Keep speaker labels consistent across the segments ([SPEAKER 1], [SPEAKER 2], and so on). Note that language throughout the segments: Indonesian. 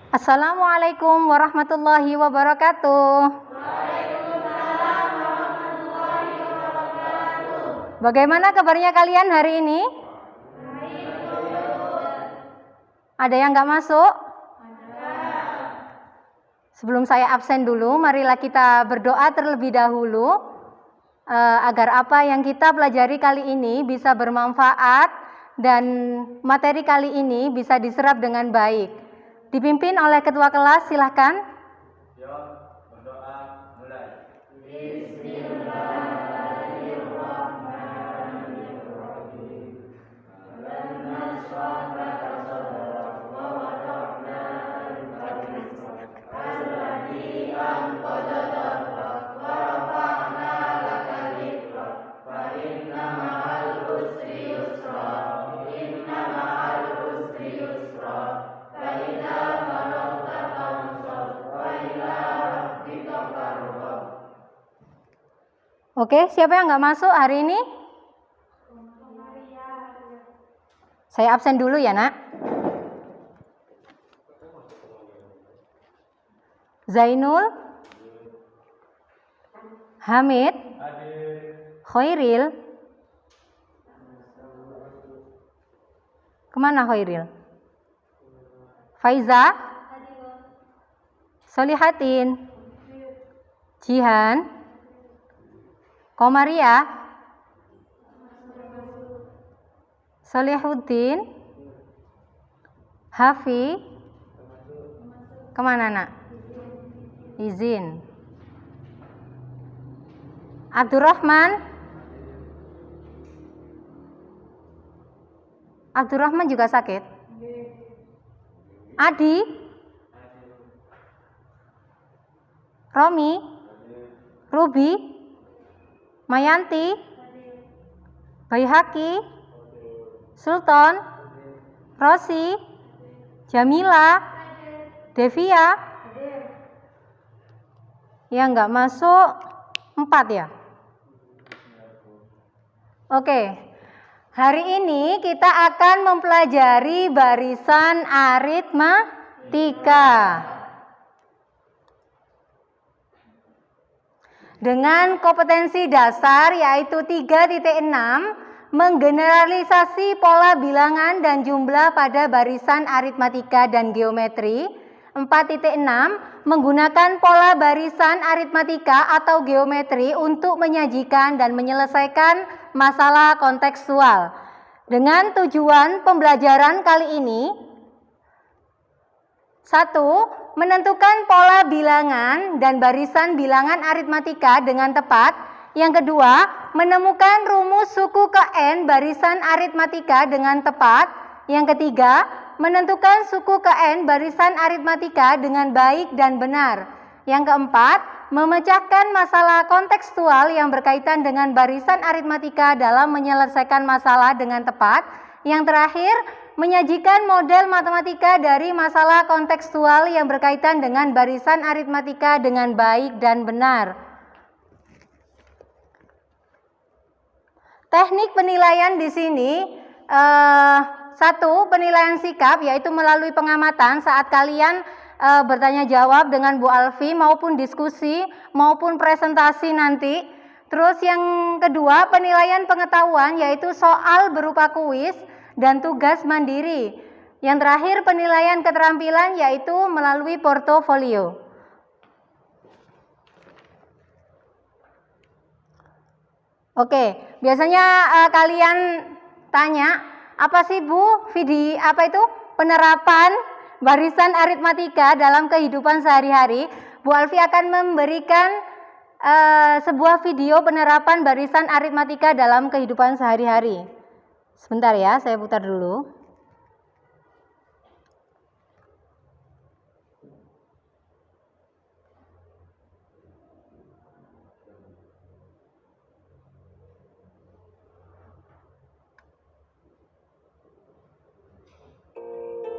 [SPEAKER 1] Assalamualaikum warahmatullahi wabarakatuh. Bagaimana kabarnya kalian hari ini? Ada yang nggak masuk? Sebelum saya absen dulu, marilah kita berdoa terlebih dahulu agar apa yang kita pelajari kali ini bisa bermanfaat dan materi kali ini bisa diserap dengan baik. Dipimpin oleh ketua kelas, silahkan.
[SPEAKER 2] Yuk, berdoa mulai.
[SPEAKER 1] Oke, siapa yang nggak masuk hari ini? Saya absen dulu ya, Nak. Zainul, Hamid, Khairil. Kemana Khairil? Faiza, Solihatin, Jihan, Komaria, Solihuddin, Hafi. Kemana, Nak? Izin. Abdurrahman. Abdurrahman juga sakit. Adi. Romi. Ruby. Mayanti. Baihaki. Sultan. Rosi. Jamila. Devia. Yang nggak masuk 4 ya. Oke, hari ini kita akan mempelajari barisan aritmatika dengan kompetensi dasar yaitu 3.6, menggeneralisasi pola bilangan dan jumlah pada barisan aritmatika dan geometri. 4.6, menggunakan pola barisan aritmatika atau geometri untuk menyajikan dan menyelesaikan masalah kontekstual. Dengan tujuan pembelajaran kali ini: 1. Menentukan pola bilangan dan barisan bilangan aritmatika dengan tepat. Yang kedua, menemukan rumus suku ke N barisan aritmatika dengan tepat. Yang ketiga, menentukan suku ke N barisan aritmatika dengan baik dan benar. Yang keempat, memecahkan masalah kontekstual yang berkaitan dengan barisan aritmatika dalam menyelesaikan masalah dengan tepat. Yang terakhir, menyajikan model matematika dari masalah kontekstual yang berkaitan dengan barisan aritmatika dengan baik dan benar. Teknik penilaian di sini 1. Penilaian sikap, yaitu melalui pengamatan saat kalian bertanya jawab dengan Bu Alfi maupun diskusi maupun presentasi nanti. Terus yang kedua, penilaian pengetahuan, yaitu soal berupa kuis dan tugas mandiri. Yang terakhir, penilaian keterampilan, yaitu melalui portofolio. Oke, biasanya kalian tanya, apa sih Bu, penerapan barisan aritmatika dalam kehidupan sehari-hari? Bu Alfi akan memberikan sebuah video penerapan barisan aritmatika dalam kehidupan sehari-hari. Sebentar ya, saya putar dulu.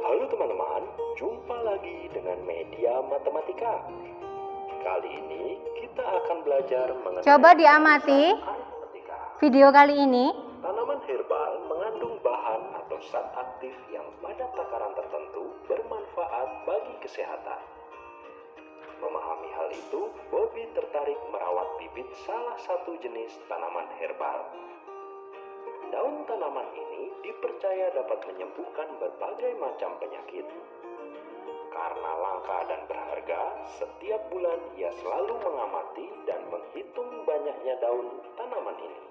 [SPEAKER 3] Halo teman-teman, jumpa lagi dengan Media Matematika. Kali ini kita akan belajar mengenai
[SPEAKER 1] Coba diamati video kali ini.
[SPEAKER 3] tanaman herbal mengandung bahan atau zat aktif yang pada takaran tertentu bermanfaat bagi kesehatan. kesehatan. Memahami hal itu, Bobby tertarik merawat bibit salah satu jenis tanaman herbal. Daun tanaman ini dipercaya dapat menyembuhkan berbagai macam penyakit. Karena langka dan berharga, setiap bulan ia selalu mengamati dan menghitung banyaknya daun tanaman ini.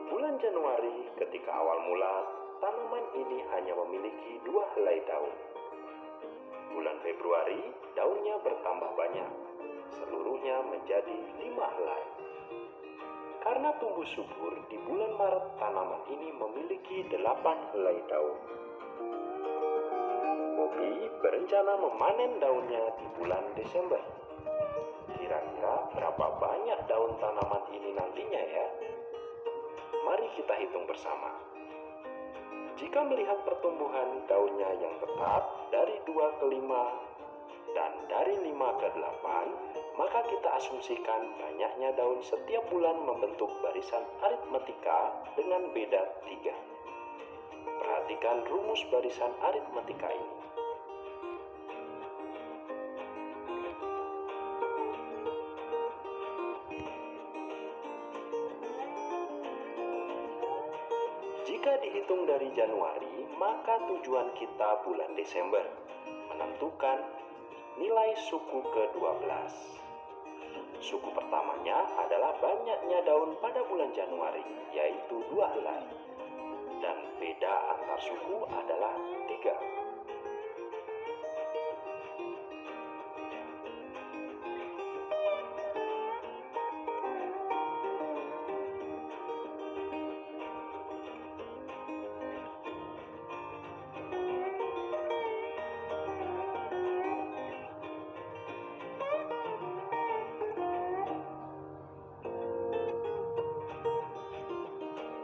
[SPEAKER 3] Bulan Januari, ketika awal mula, tanaman ini hanya memiliki 2 helai daun. Bulan Februari, daunnya bertambah banyak, seluruhnya menjadi 5 helai. Karena tumbuh subur, di bulan Maret tanaman ini memiliki 8 helai daun. Bobby berencana memanen daunnya di bulan Desember. Kira-kira berapa banyak daun tanaman ini nantinya ya? Mari kita hitung bersama. Jika melihat pertumbuhan daunnya yang tetap dari 2 ke 5 dan dari 5 ke 8, maka kita asumsikan banyaknya daun setiap bulan membentuk barisan aritmatika dengan beda 3. Perhatikan rumus barisan aritmatika ini. Jika dihitung dari Januari, maka tujuan kita bulan Desember, menentukan nilai suku ke-12. Suku pertamanya adalah banyaknya daun pada bulan Januari, yaitu 2 helai. Dan beda antar suku adalah 3.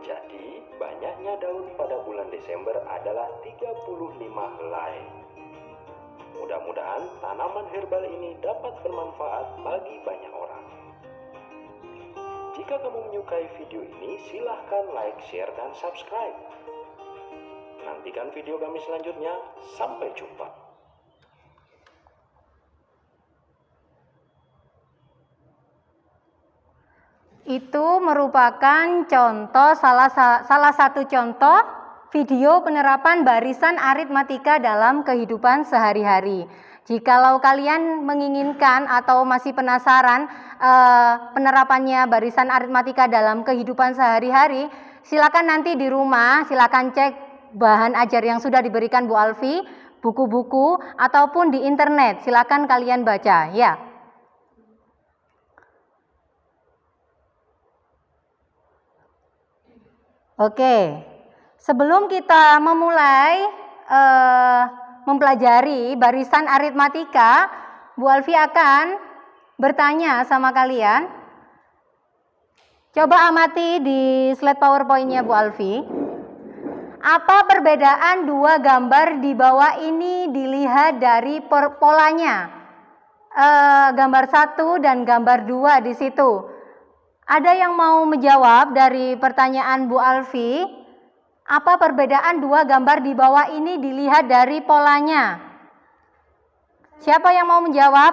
[SPEAKER 3] Jadi, banyaknya daun pada bulan Desember adalah 35 helai. Mudah-mudahan tanaman herbal ini dapat bermanfaat bagi banyak orang. Jika kamu menyukai video ini, silahkan like, share, dan subscribe. Nantikan video kami selanjutnya. Sampai jumpa.
[SPEAKER 1] Itu merupakan contoh salah satu contoh video penerapan barisan aritmatika dalam kehidupan sehari-hari. Jikalau kalian menginginkan atau masih penasaran penerapannya barisan aritmatika dalam kehidupan sehari-hari, silakan nanti di rumah, silakan cek bahan ajar yang sudah diberikan Bu Alfi, buku-buku ataupun di internet, silakan kalian baca ya. Oke, sebelum kita memulai mempelajari barisan aritmatika, Bu Alfi akan bertanya sama kalian. Coba amati di slide PowerPoint-nya Bu Alfi. Apa perbedaan 2 gambar di bawah ini dilihat dari polanya? Gambar 1 dan gambar 2 di situ. Ada yang mau menjawab dari pertanyaan Bu Alfi? Apa perbedaan 2 gambar di bawah ini dilihat dari polanya? Siapa yang mau menjawab?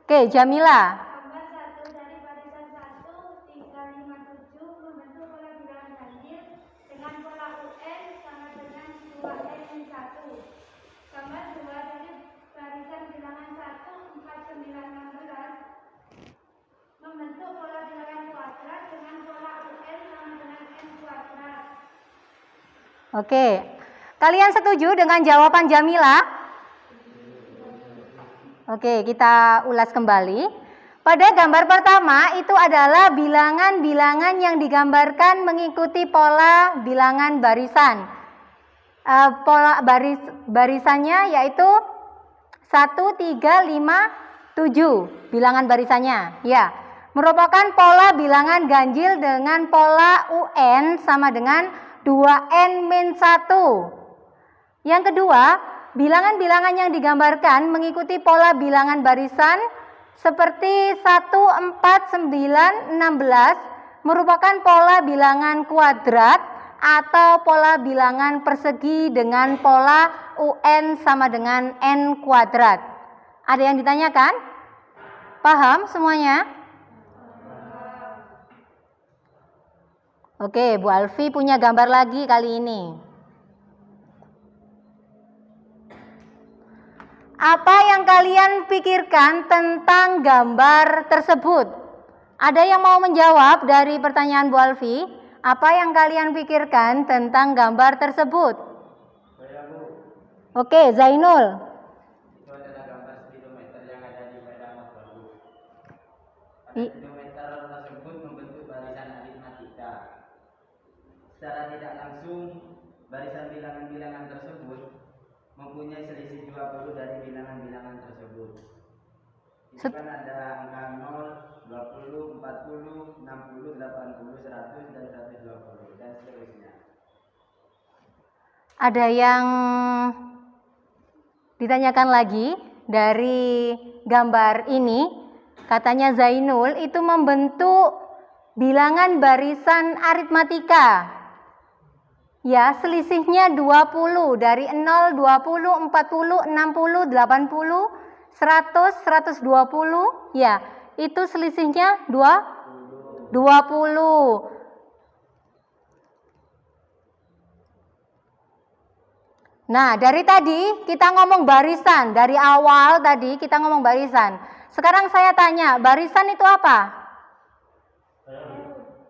[SPEAKER 1] Oke, Jamila.
[SPEAKER 4] Gambar 1 dari barisan 1, 3, 5, 7 membentuk pola bilangan ganjil dengan pola UN sama dengan 2N1. Gambar 2 dari barisan bilangan 1, 4, 9, 16 membentuk pola bilangan kuadrat dengan pola UN sama dengan N kuadrat.
[SPEAKER 1] Oke, kalian setuju dengan jawaban Jamila? Oke, kita ulas kembali. Pada gambar pertama itu adalah bilangan-bilangan yang digambarkan mengikuti pola bilangan barisan. Pola barisannya yaitu 1, 3, 5, 7 bilangan barisannya. Ya, merupakan pola bilangan ganjil dengan pola UN sama dengan 2N-1. Yang kedua, bilangan-bilangan yang digambarkan mengikuti pola bilangan barisan seperti 1, 4, 9, 16 merupakan pola bilangan kuadrat atau pola bilangan persegi dengan pola UN sama dengan N kuadrat. Ada yang ditanyakan? Paham semuanya? Oke, Bu Alfi punya gambar lagi kali ini. Apa yang kalian pikirkan tentang gambar tersebut? Ada yang mau menjawab dari pertanyaan Bu Alfi? Apa yang kalian pikirkan tentang gambar tersebut?
[SPEAKER 2] Saya, Bu.
[SPEAKER 1] Oke, Zainul.
[SPEAKER 2] Itu adalah gambar speedometer yang ada di medan motor, Bu. Pada speedometer tersebut membentuk barisan aritmatika. Secara tidak langsung, barisan bilangan-bilangan tersebut mempunyai selisih 20 dari bilangan-bilangan tersebut. Itu kan ada angka 0, 20, 40, 60, 80, 100, dan 120, dan seterusnya.
[SPEAKER 1] Ada yang ditanyakan lagi dari gambar ini. Katanya Zainul itu membentuk bilangan barisan aritmatika. Ya, selisihnya 20 dari 0, 20, 40, 60, 80, 100, 120. Ya, itu selisihnya 20. Nah, dari tadi kita ngomong barisan. Dari awal tadi kita ngomong barisan. Sekarang saya tanya, barisan itu apa?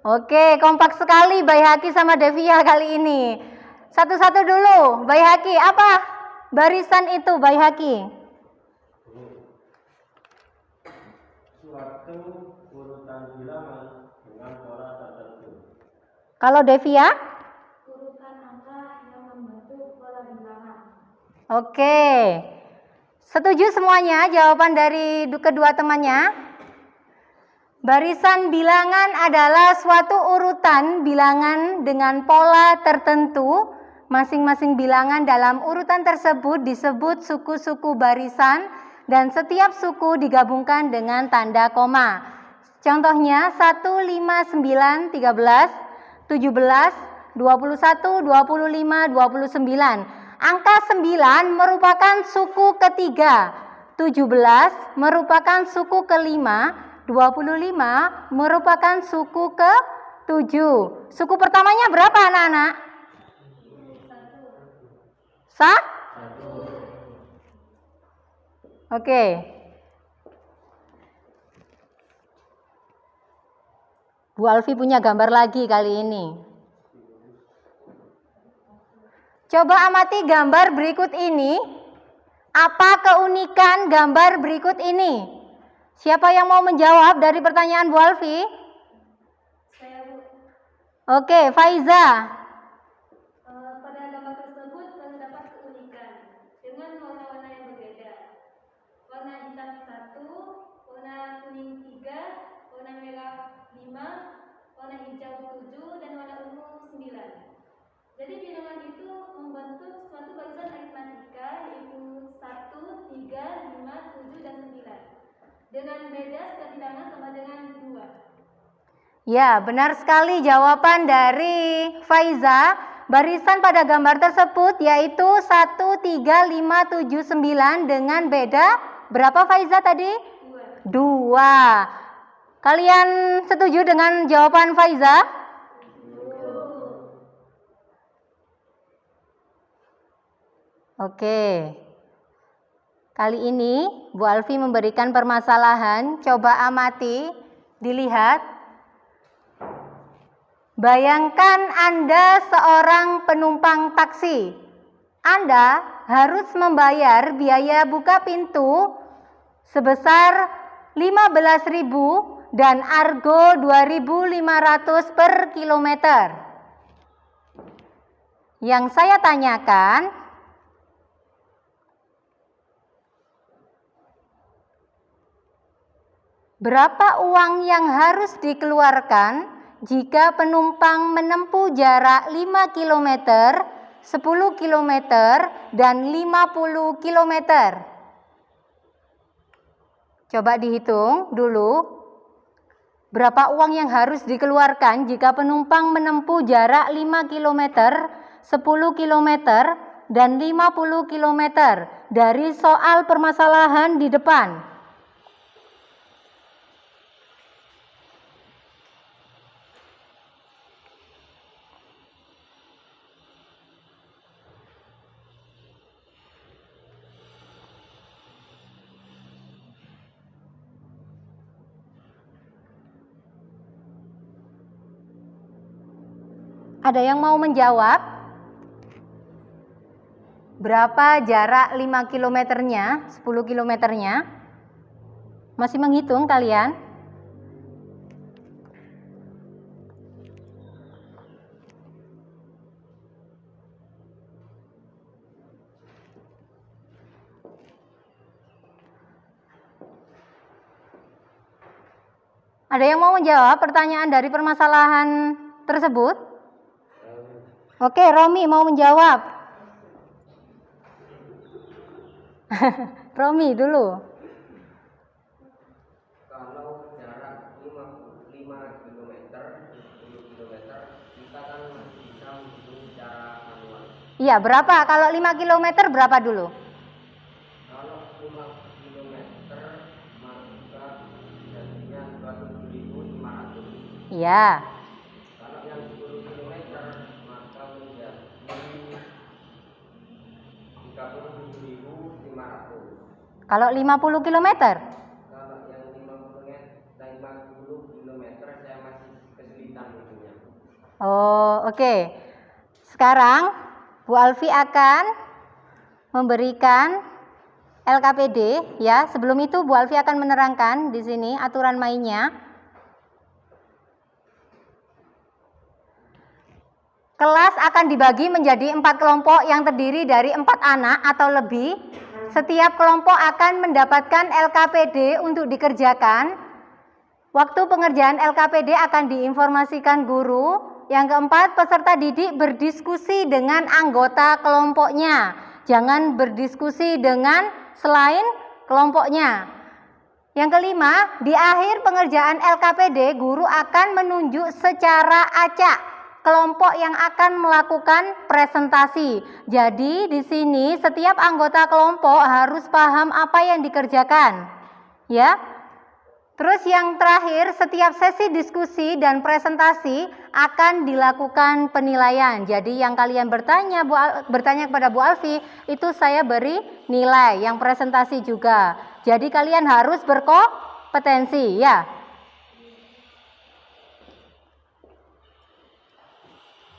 [SPEAKER 1] Oke, kompak sekali Baihaki sama Devia kali ini. Satu-satu dulu, Baihaki, apa barisan itu Baihaki?
[SPEAKER 2] Suatu urutan bilangan dengan pola tertentu.
[SPEAKER 1] Kalau Devia?
[SPEAKER 4] Urutan angka yang membentuk pola bilangan.
[SPEAKER 1] Oke. Setuju semuanya jawaban dari kedua temannya? Barisan bilangan adalah suatu urutan bilangan dengan pola tertentu. Masing-masing bilangan dalam urutan tersebut disebut suku-suku barisan dan setiap suku digabungkan dengan tanda koma. Contohnya 1, 5, 9, 13, 17, 21, 25, 29. Angka 9 merupakan suku ketiga, 17 merupakan suku kelima, 25 merupakan suku ke-7. Suku pertamanya berapa anak-anak? Oke. Bu Alfi punya gambar lagi kali ini. Coba amati gambar berikut ini. Apa keunikan gambar berikut ini? Siapa yang mau menjawab dari pertanyaan Bu Alfi?
[SPEAKER 4] Saya, Bu.
[SPEAKER 1] Oke, Faiza.
[SPEAKER 4] Pada gambar tersebut terdapat keunikan dengan warna-warna yang berbeda. Warna hitam 1, warna kuning 3, warna merah 5, warna hijau 7, dan warna ungu 9. Jadi bilangan itu membentuk suatu barisan aritmatika yaitu 1, 3, 5, 7, dan 9. Dengan beda setiap bilangan sama dengan 2.
[SPEAKER 1] Ya, benar sekali jawaban dari Faiza. Barisan pada gambar tersebut yaitu 1, 3, 5, 7, 9 dengan beda berapa Faiza tadi? 2. Kalian setuju dengan jawaban Faiza? Oke. Kali ini Bu Alfi memberikan permasalahan, coba amati, dilihat. Bayangkan Anda seorang penumpang taksi. Anda harus membayar biaya buka pintu sebesar 15.000 dan argo 2.500 per kilometer. Yang saya tanyakan, berapa uang yang harus dikeluarkan jika penumpang menempuh jarak 5 km, 10 km, dan 50 km? Coba dihitung dulu. Berapa uang yang harus dikeluarkan jika penumpang menempuh jarak 5 km, 10 km, dan 50 km dari soal permasalahan di depan. Ada yang mau menjawab? Berapa jarak 5 kilometernya, 10 kilometernya? Masih menghitung kalian? Ada yang mau menjawab pertanyaan dari permasalahan tersebut? Oke, Romi mau menjawab. Romi dulu.
[SPEAKER 2] Kalau jarak 5 km, 10 km, kita kan masih bisa menghitung secara manual.
[SPEAKER 1] Iya, berapa? Kalau 5 km berapa dulu?
[SPEAKER 2] Kalau 5 km, maka jadinya 27.500.
[SPEAKER 1] Iya.
[SPEAKER 2] Kalau yang 10 km, maka menjadi 37.500.
[SPEAKER 1] Kalau 50 km?
[SPEAKER 2] Kalau yang 50 km saya masih kesulitan hitungnya.
[SPEAKER 1] Oh, oke. Sekarang Bu Alfi akan memberikan LKPD ya. Sebelum itu Bu Alfi akan menerangkan di sini aturan mainnya. Kelas akan dibagi menjadi 4 kelompok yang terdiri dari 4 anak atau lebih. Setiap kelompok akan mendapatkan LKPD untuk dikerjakan. Waktu pengerjaan LKPD akan diinformasikan guru. Yang keempat, peserta didik berdiskusi dengan anggota kelompoknya. Jangan berdiskusi dengan selain kelompoknya. Yang kelima, di akhir pengerjaan LKPD, guru akan menunjuk secara acak kelompok yang akan melakukan presentasi. Jadi di sini setiap anggota kelompok harus paham apa yang dikerjakan. Ya. Terus yang terakhir, setiap sesi diskusi dan presentasi akan dilakukan penilaian. Jadi yang kalian bertanya kepada Bu Alfi, itu saya beri nilai, yang presentasi juga. Jadi kalian harus berkompetensi, ya.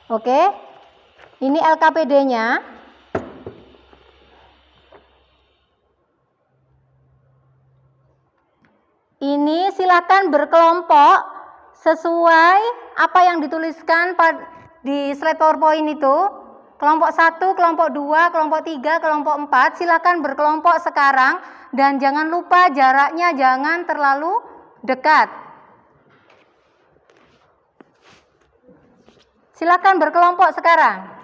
[SPEAKER 1] Oke, ini LKPD-nya. Ini silakan berkelompok sesuai apa yang dituliskan di slide PowerPoint itu. Kelompok 1, kelompok 2, kelompok 3, kelompok 4. Silakan berkelompok sekarang dan jangan lupa jaraknya jangan terlalu dekat. Silakan berkelompok sekarang.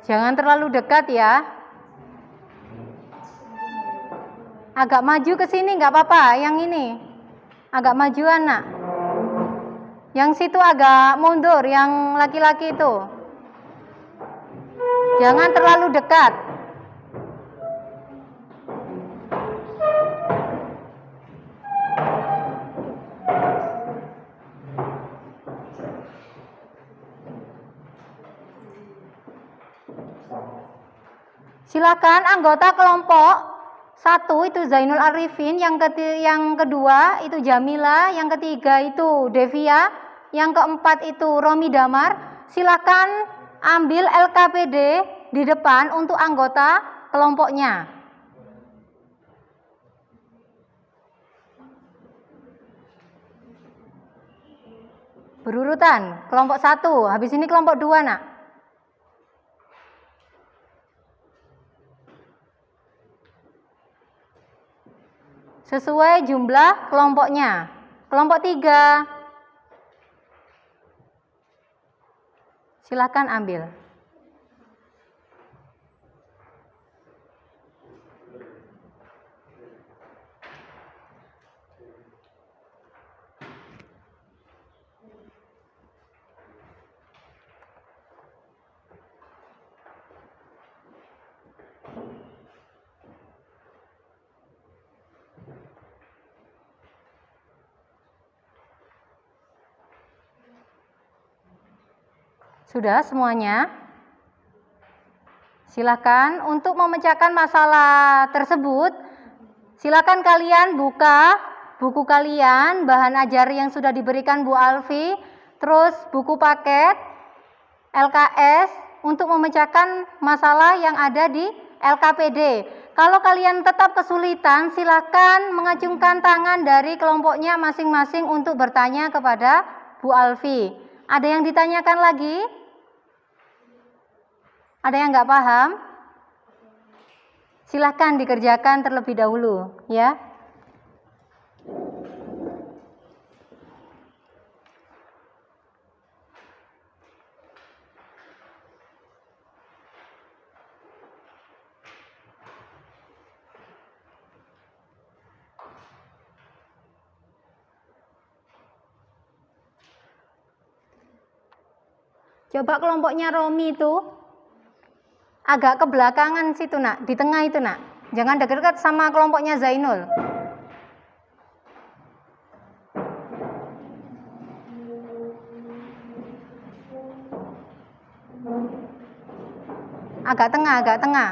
[SPEAKER 1] Jangan terlalu dekat ya. Agak maju ke sini nggak apa-apa, yang ini. Agak majuan, Nak. Yang situ agak mundur, yang laki-laki itu. Jangan terlalu dekat. Silakan anggota kelompok 1 itu Zainul Arifin, yang kedua itu Jamila, yang ketiga itu Devia, yang keempat itu Romi Damar. Silakan ambil LKPD di depan untuk anggota kelompoknya. Berurutan, kelompok 1, habis ini kelompok 2, Nak. Sesuai jumlah kelompoknya. Kelompok 3. Silakan ambil. Sudah semuanya? Silakan untuk memecahkan masalah tersebut, silakan kalian buka buku kalian, bahan ajar yang sudah diberikan Bu Alfi, terus buku paket, LKS, untuk memecahkan masalah yang ada di LKPD. Kalau kalian tetap kesulitan, silakan mengacungkan tangan dari kelompoknya masing-masing untuk bertanya kepada Bu Alfi. Ada yang ditanyakan lagi? Ada yang nggak paham? Silahkan dikerjakan terlebih dahulu, ya. Coba kelompoknya Romi itu agak ke belakangan situ nak, di tengah itu nak. Jangan dekat-dekat sama kelompoknya Zainul. Agak tengah, agak tengah.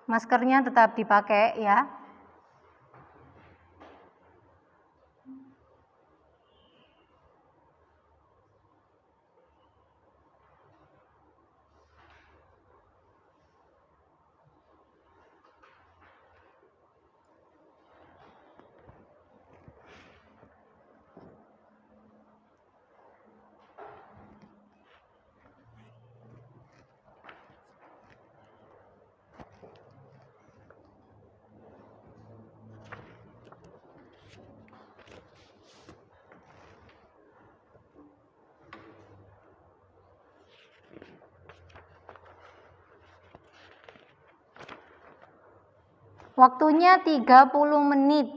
[SPEAKER 1] Maskernya tetap dipakai ya. Waktunya 30 menit.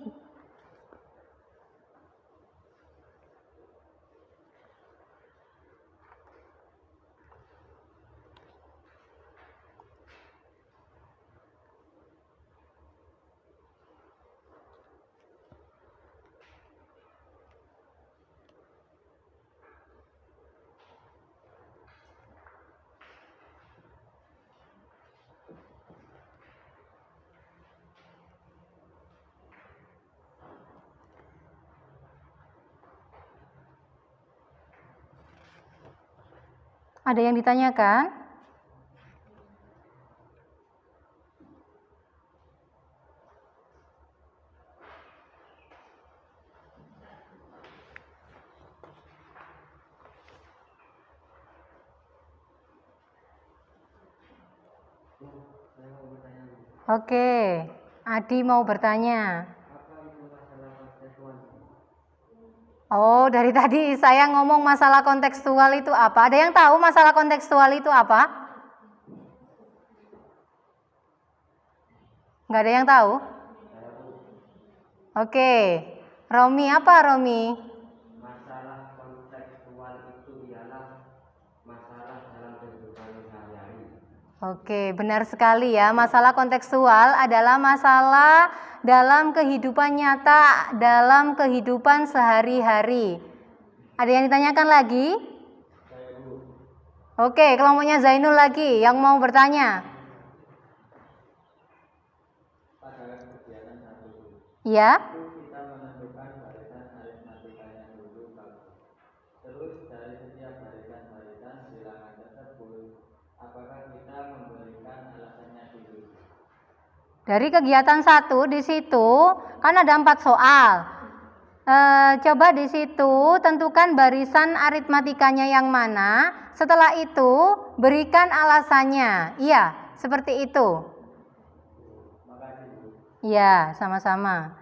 [SPEAKER 1] Ada yang ditanyakan? Oke, Adi mau bertanya. Oh, dari tadi saya ngomong masalah kontekstual itu apa? Ada yang tahu masalah kontekstual itu apa? Nggak ada yang tahu? Oke, Romi apa Romi?
[SPEAKER 2] Masalah kontekstual itu ialah masalah dalam kehidupan sehari-hari.
[SPEAKER 1] Oke, benar sekali ya. Masalah kontekstual adalah masalah dalam kehidupan nyata, dalam kehidupan sehari-hari. Ada yang ditanyakan lagi? Oke, kelompoknya Zainul lagi yang mau bertanya.
[SPEAKER 2] Pada kegiatan satu
[SPEAKER 1] Ya.
[SPEAKER 2] itu kita menentukan barisan aritmatikanya dulu, terus dari setiap barisan-barisan bilangan tersebut, apakah kita memberikan alasannya dulu?
[SPEAKER 1] Dari kegiatan 1 di situ kan ada 4 soal. Coba di situ tentukan barisan aritmatikanya yang mana. Setelah itu berikan alasannya. Iya, seperti itu. Ya, sama-sama.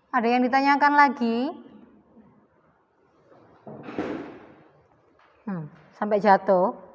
[SPEAKER 1] Ada yang ditanyakan lagi? Sampai jatuh.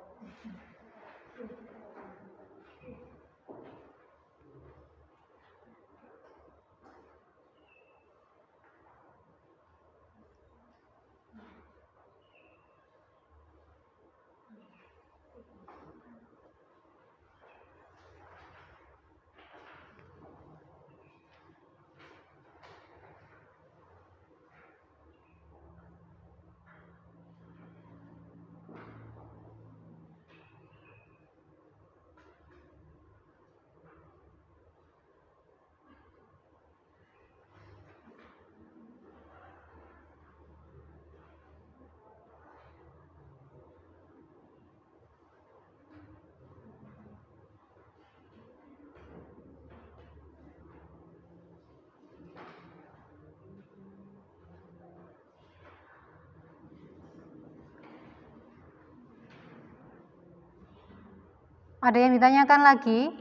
[SPEAKER 1] Ada yang ditanyakan lagi?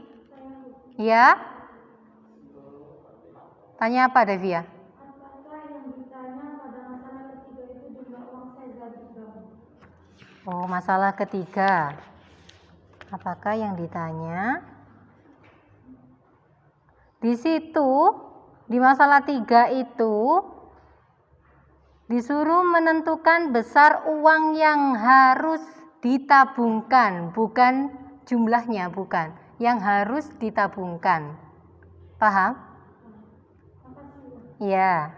[SPEAKER 1] Ya? Tanya apa, Devia?
[SPEAKER 4] Apakah yang ditanya pada masalah ketiga itu jumlah uang seza di bank?
[SPEAKER 1] Oh, masalah ketiga. Apakah yang ditanya? Di situ, di masalah 3 itu, disuruh menentukan besar uang yang harus ditabungkan, bukan jumlahnya, bukan. Yang harus ditabungkan. Paham? Ya.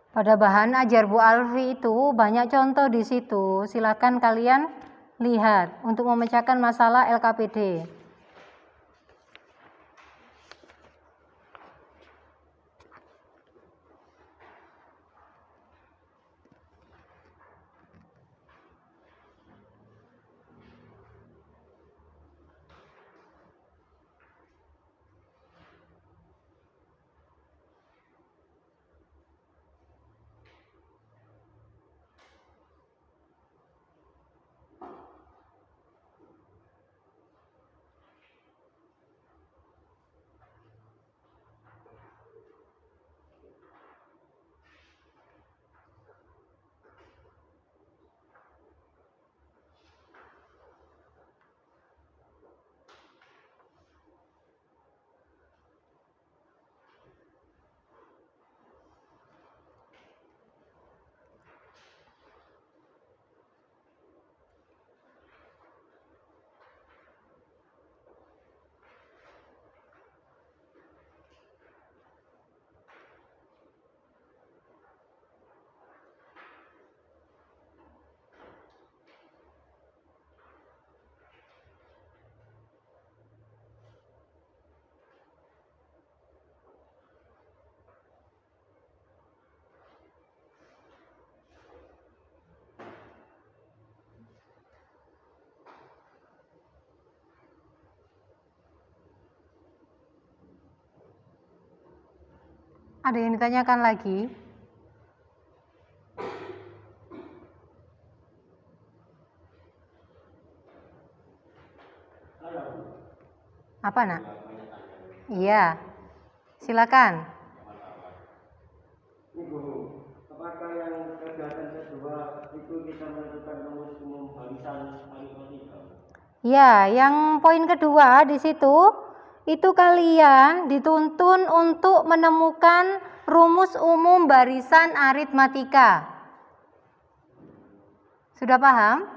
[SPEAKER 1] Pada bahan ajar Bu Alfi itu banyak contoh di situ. Silakan kalian lihat untuk memecahkan masalah LKPD. Ada yang ditanyakan lagi? Apa, Nak? Iya. Silakan.
[SPEAKER 5] Ibu, apakah yang kegiatan kedua itu kita menentukan rumus umum barisan aritmatika?
[SPEAKER 1] Ya, yang poin kedua di situ itu kalian dituntun untuk menemukan rumus umum barisan aritmatika. Sudah paham?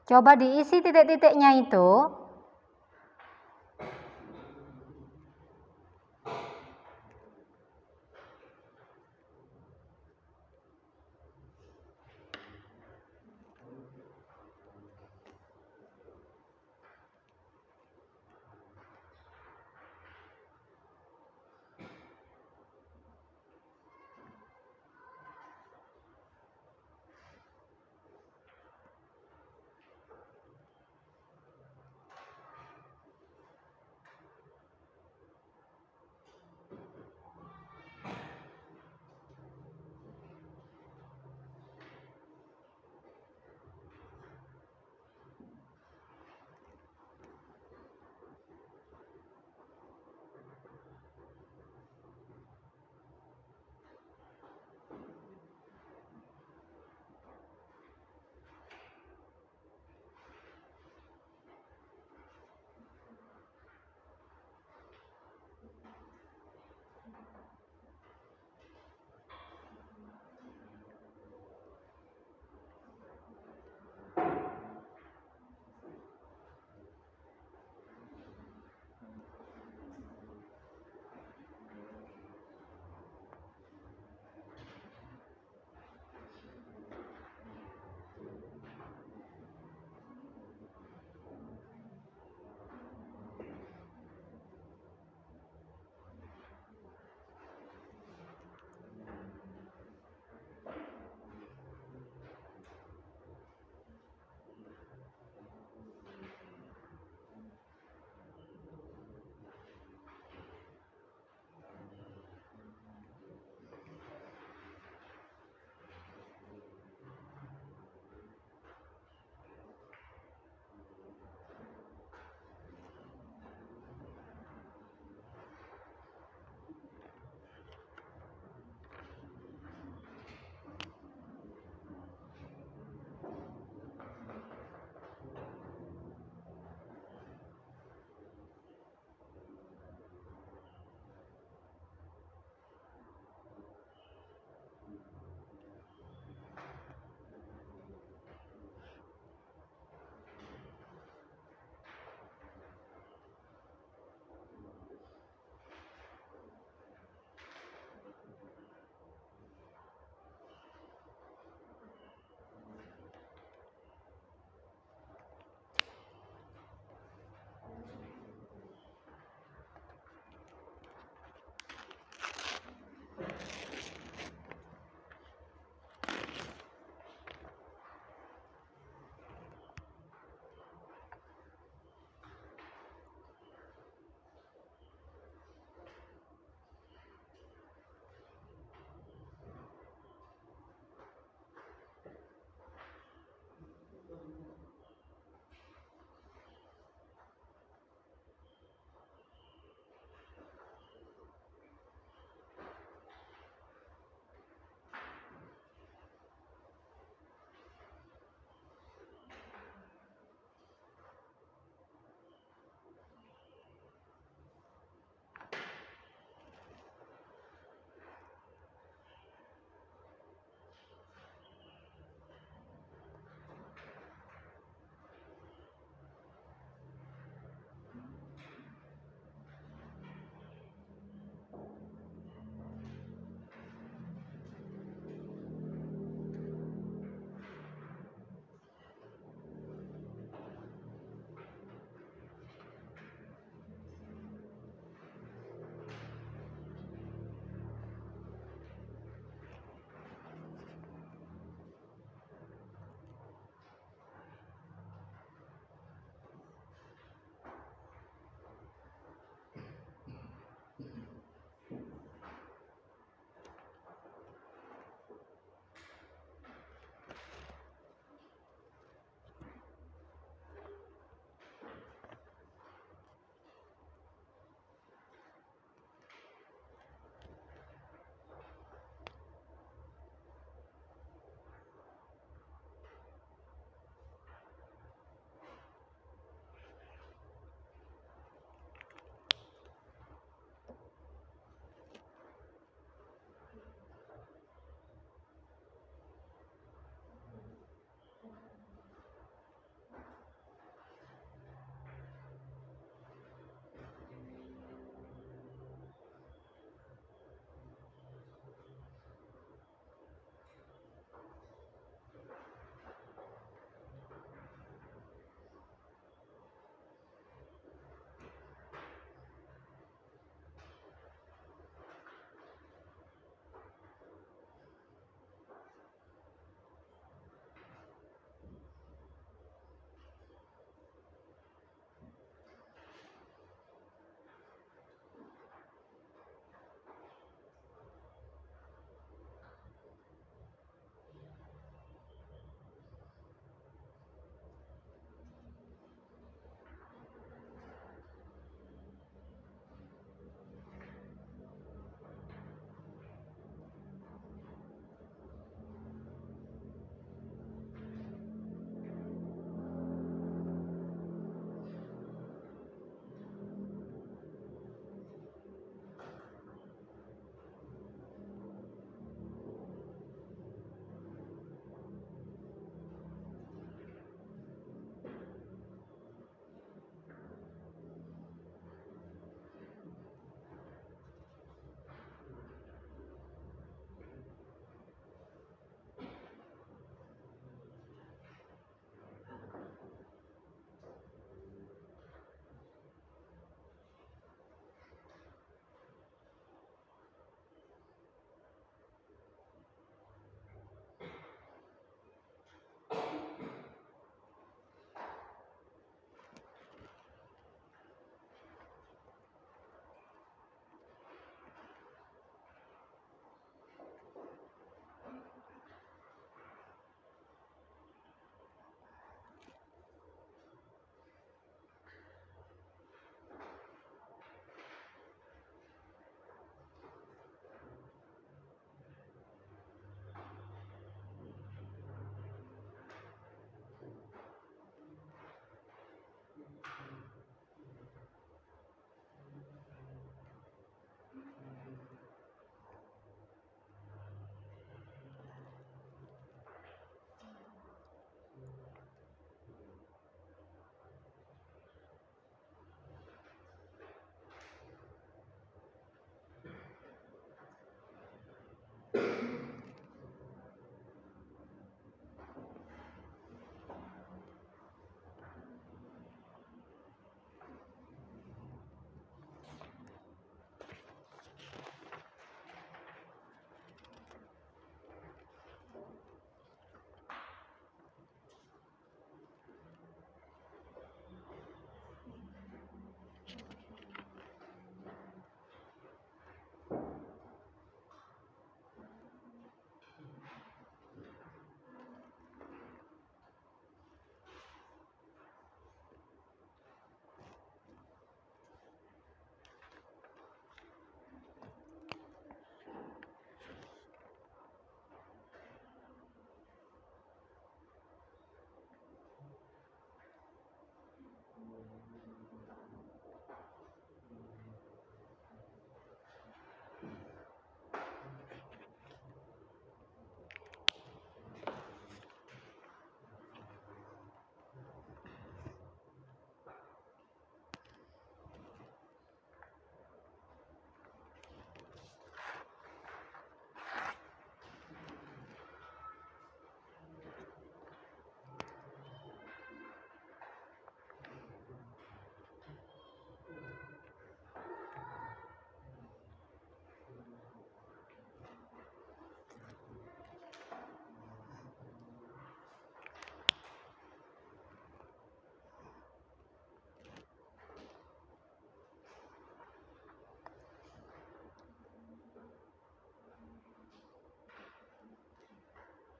[SPEAKER 1] Coba diisi titik-titiknya itu.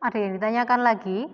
[SPEAKER 1] Ada yang ditanyakan lagi?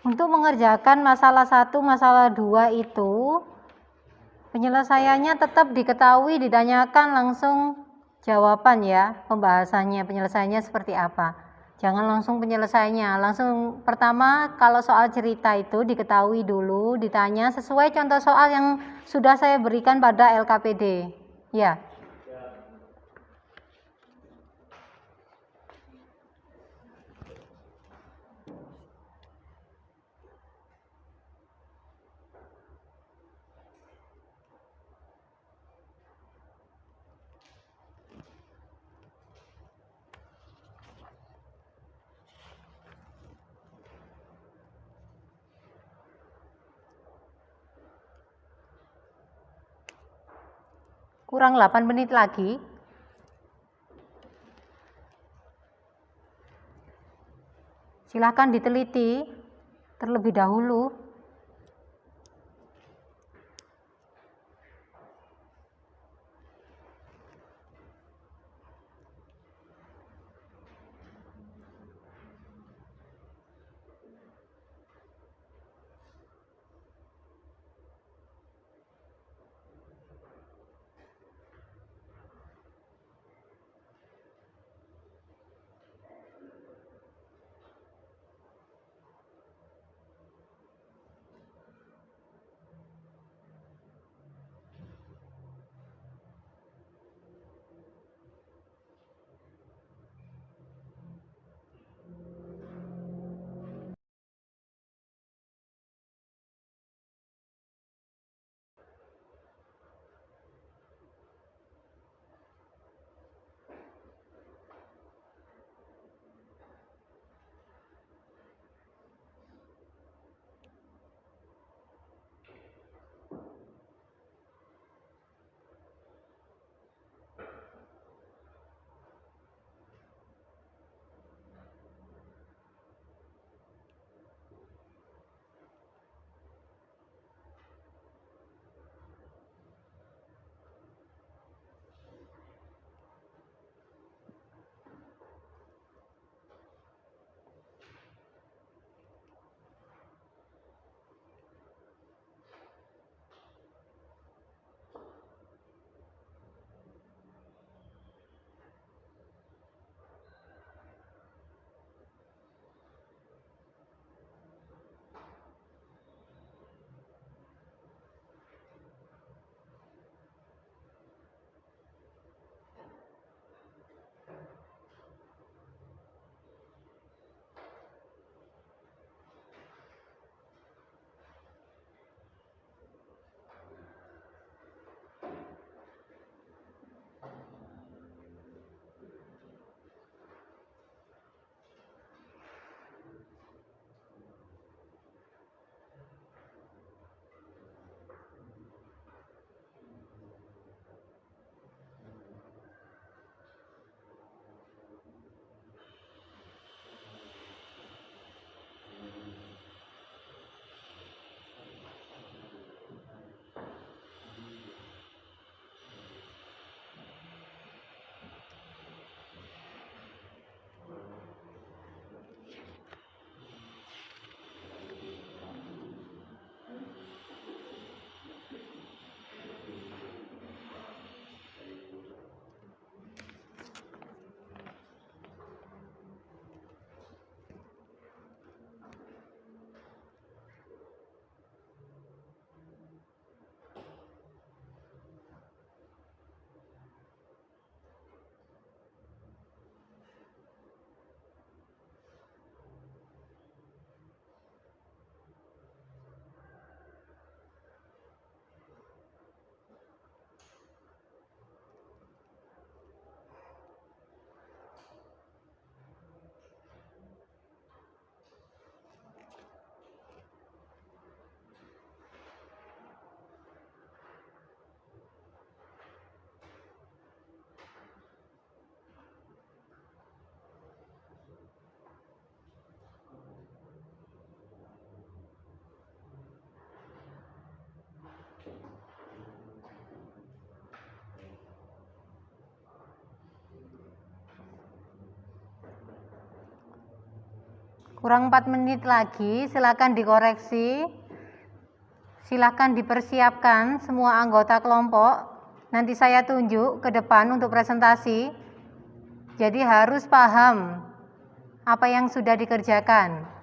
[SPEAKER 1] Untuk mengerjakan masalah 1, masalah 2 itu penyelesaiannya tetap diketahui, ditanyakan langsung jawaban ya, pembahasannya, penyelesaiannya seperti apa. Jangan langsung penyelesaiannya, langsung pertama kalau soal cerita itu diketahui dulu, ditanya sesuai contoh soal yang sudah saya berikan pada LKPD. Ya. Kurang 8 menit lagi. Silahkan diteliti terlebih dahulu. Kurang 4 menit lagi, silakan dikoreksi. Silakan dipersiapkan semua anggota kelompok. Nanti saya tunjuk ke depan untuk presentasi. Jadi harus paham apa yang sudah dikerjakan.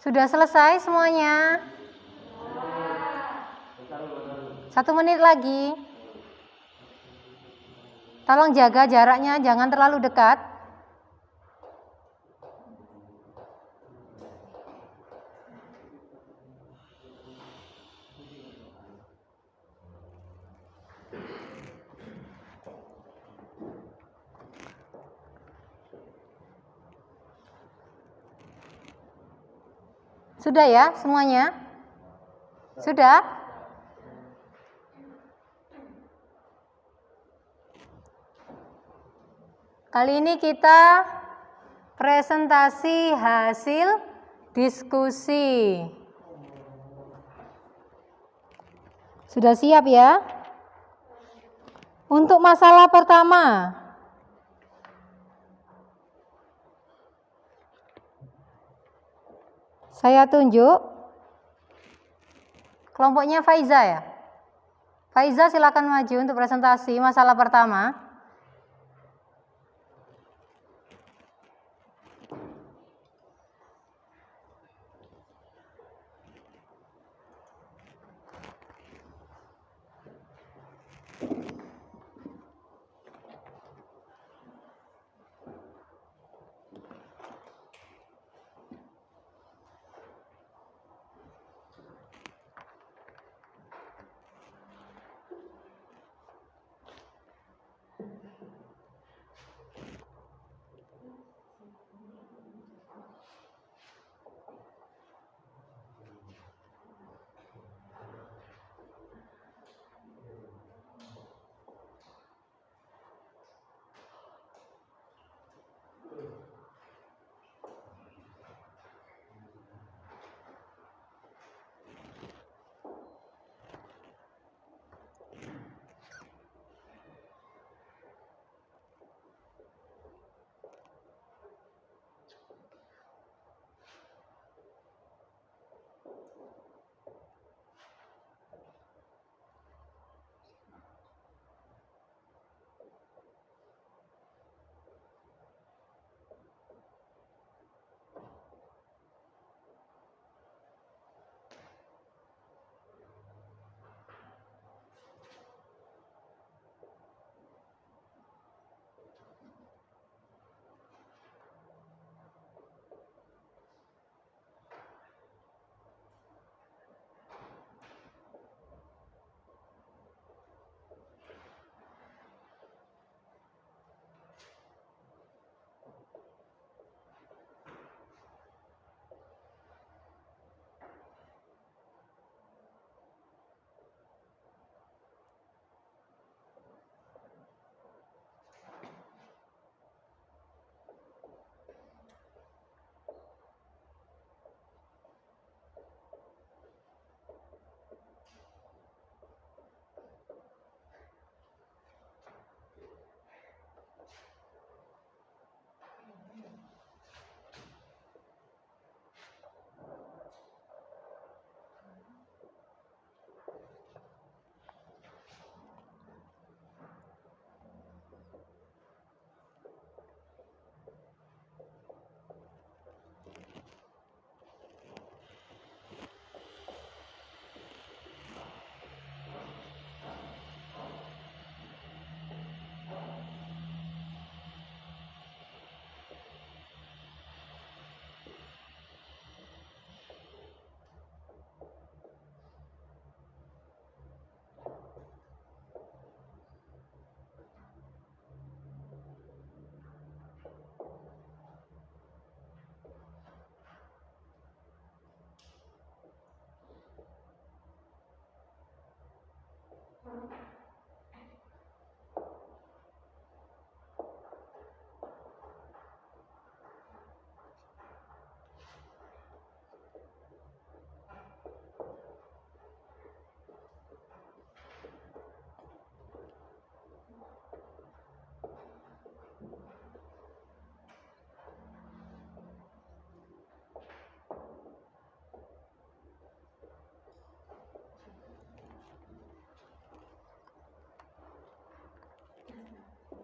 [SPEAKER 1] Sudah selesai semuanya? 1 menit lagi. Tolong jaga jaraknya, jangan terlalu dekat. Sudah ya semuanya? Sudah? Kali ini kita presentasi hasil diskusi. Sudah siap ya? Untuk masalah pertama, saya tunjuk kelompoknya Faiza ya. Faiza silakan maju untuk presentasi masalah pertama.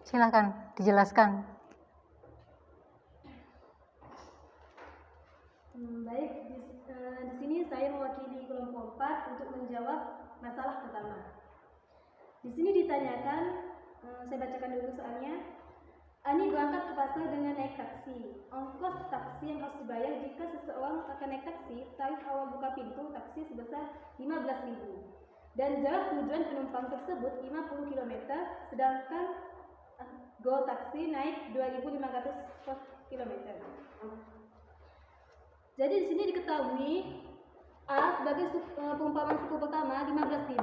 [SPEAKER 1] Silakan dijelaskan.
[SPEAKER 6] Baik, di sini saya mewakili kelompok 4 untuk menjawab masalah pertama. Di sini ditanyakan, saya bacakan dulu soalnya. Ani berangkat ke pasar dengan naik taksi. Ongkos taksi yang harus dibayar jika seseorang akan naik taksi, tarif awal buka pintu taksi sebesar 15.000. Dan jarak tujuan penumpang tersebut 50 km, sedangkan go taksi naik 2.500 per kilometer. Jadi di sini diketahui A sebagai perumpamaan suku pertama 15.000,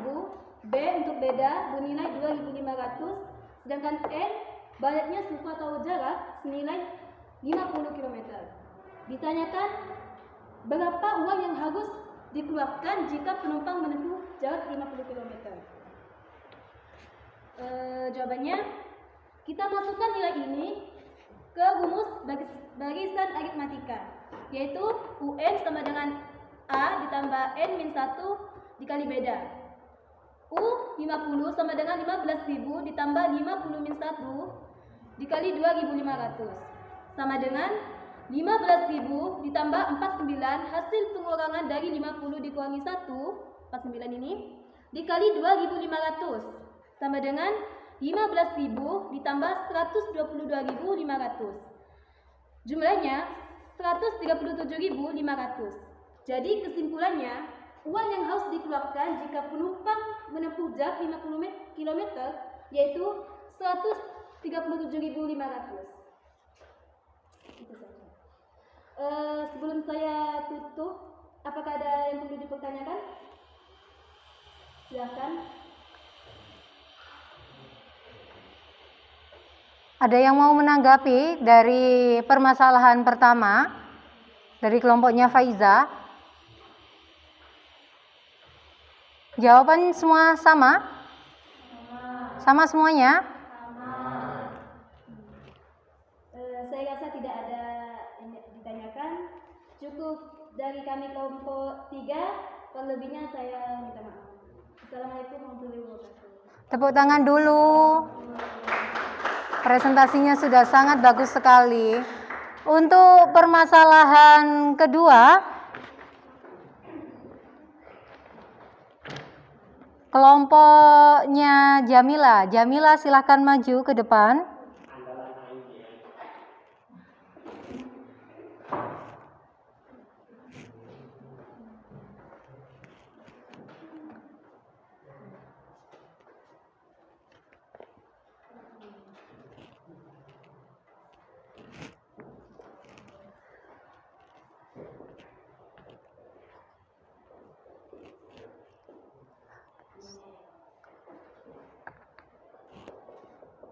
[SPEAKER 6] B untuk beda bernilai 2.500, sedangkan N banyaknya suku atau jarak senilai 50 km. Ditanyakan berapa uang yang harus dikeluarkan jika penumpang menempuh jarak 50 km. Jawabannya, kita masukkan nilai ini ke rumus barisan aritmatika, yaitu UN sama dengan A ditambah N min 1 dikali beda. U 50 sama dengan 15.000 ditambah 50 min 1 dikali 2.500 sama dengan 15.000 ditambah 49 hasil pengurangan dari 50 dikurangi 1, 49 ini, dikali 2.500 sama dengan 15.000 ditambah 122.500. Jumlahnya 137.500. Jadi kesimpulannya, uang yang harus dikeluarkan jika penumpang menempuh jarak 50 km yaitu 137.500. Itu saja. Sebelum saya tutup, apakah ada yang perlu dipertanyakan? Silakan.
[SPEAKER 1] Ada yang mau menanggapi dari permasalahan pertama dari kelompoknya Faiza? Jawaban semua sama? Sama semuanya?
[SPEAKER 6] Saya rasa tidak ada yang ditanyakan. Cukup dari kami kelompok 3. Kalau lebihnya saya minta maaf. Assalamualaikum warahmatullahi wabarakatuh.
[SPEAKER 1] Tepuk tangan dulu. Presentasinya sudah sangat bagus sekali. Untuk permasalahan kedua, kelompoknya Jamila. Jamila silahkan maju ke depan.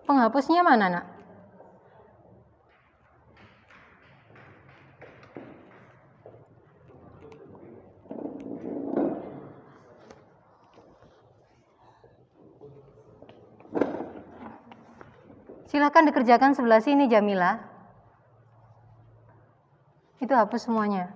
[SPEAKER 1] Penghapusnya mana, Nak? Silahkan dikerjakan sebelah sini, Jamila. Itu hapus semuanya.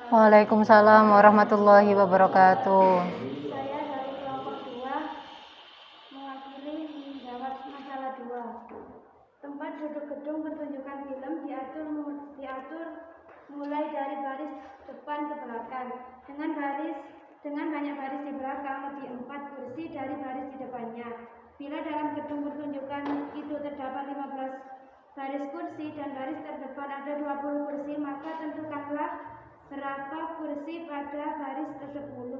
[SPEAKER 1] Waalaikumsalam warahmatullahi wabarakatuh.
[SPEAKER 4] Saya dari kelompok 2 mewakili menjawab masalah 2. Tempat duduk gedung pertunjukan film diatur mulai dari baris depan ke belakang dengan banyak baris di belakang, lebih 4 kursi dari baris di depannya. Bila dalam gedung pertunjukan itu terdapat 15 baris kursi dan baris terdepan ada 20 kursi, maka tentukanlah berapa kursi pada baris ke-10.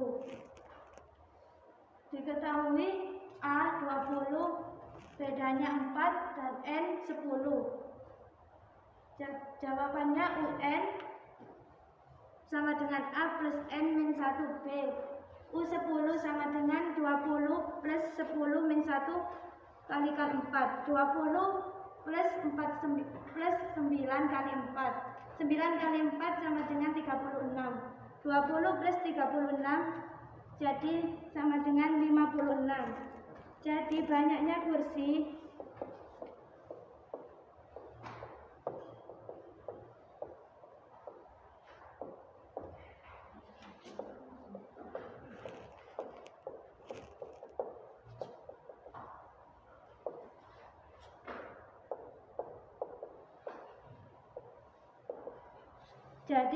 [SPEAKER 4] Diketahui A 20, bedanya 4 dan N 10. Jawabannya UN sama dengan A plus N min 1B. U10 sama dengan 20 plus 10 min 1 kalikan 4. 20 plus 9 kali 4. 9 kali 4 sama dengan 36. 20 plus 36 jadi sama dengan 56. Jadi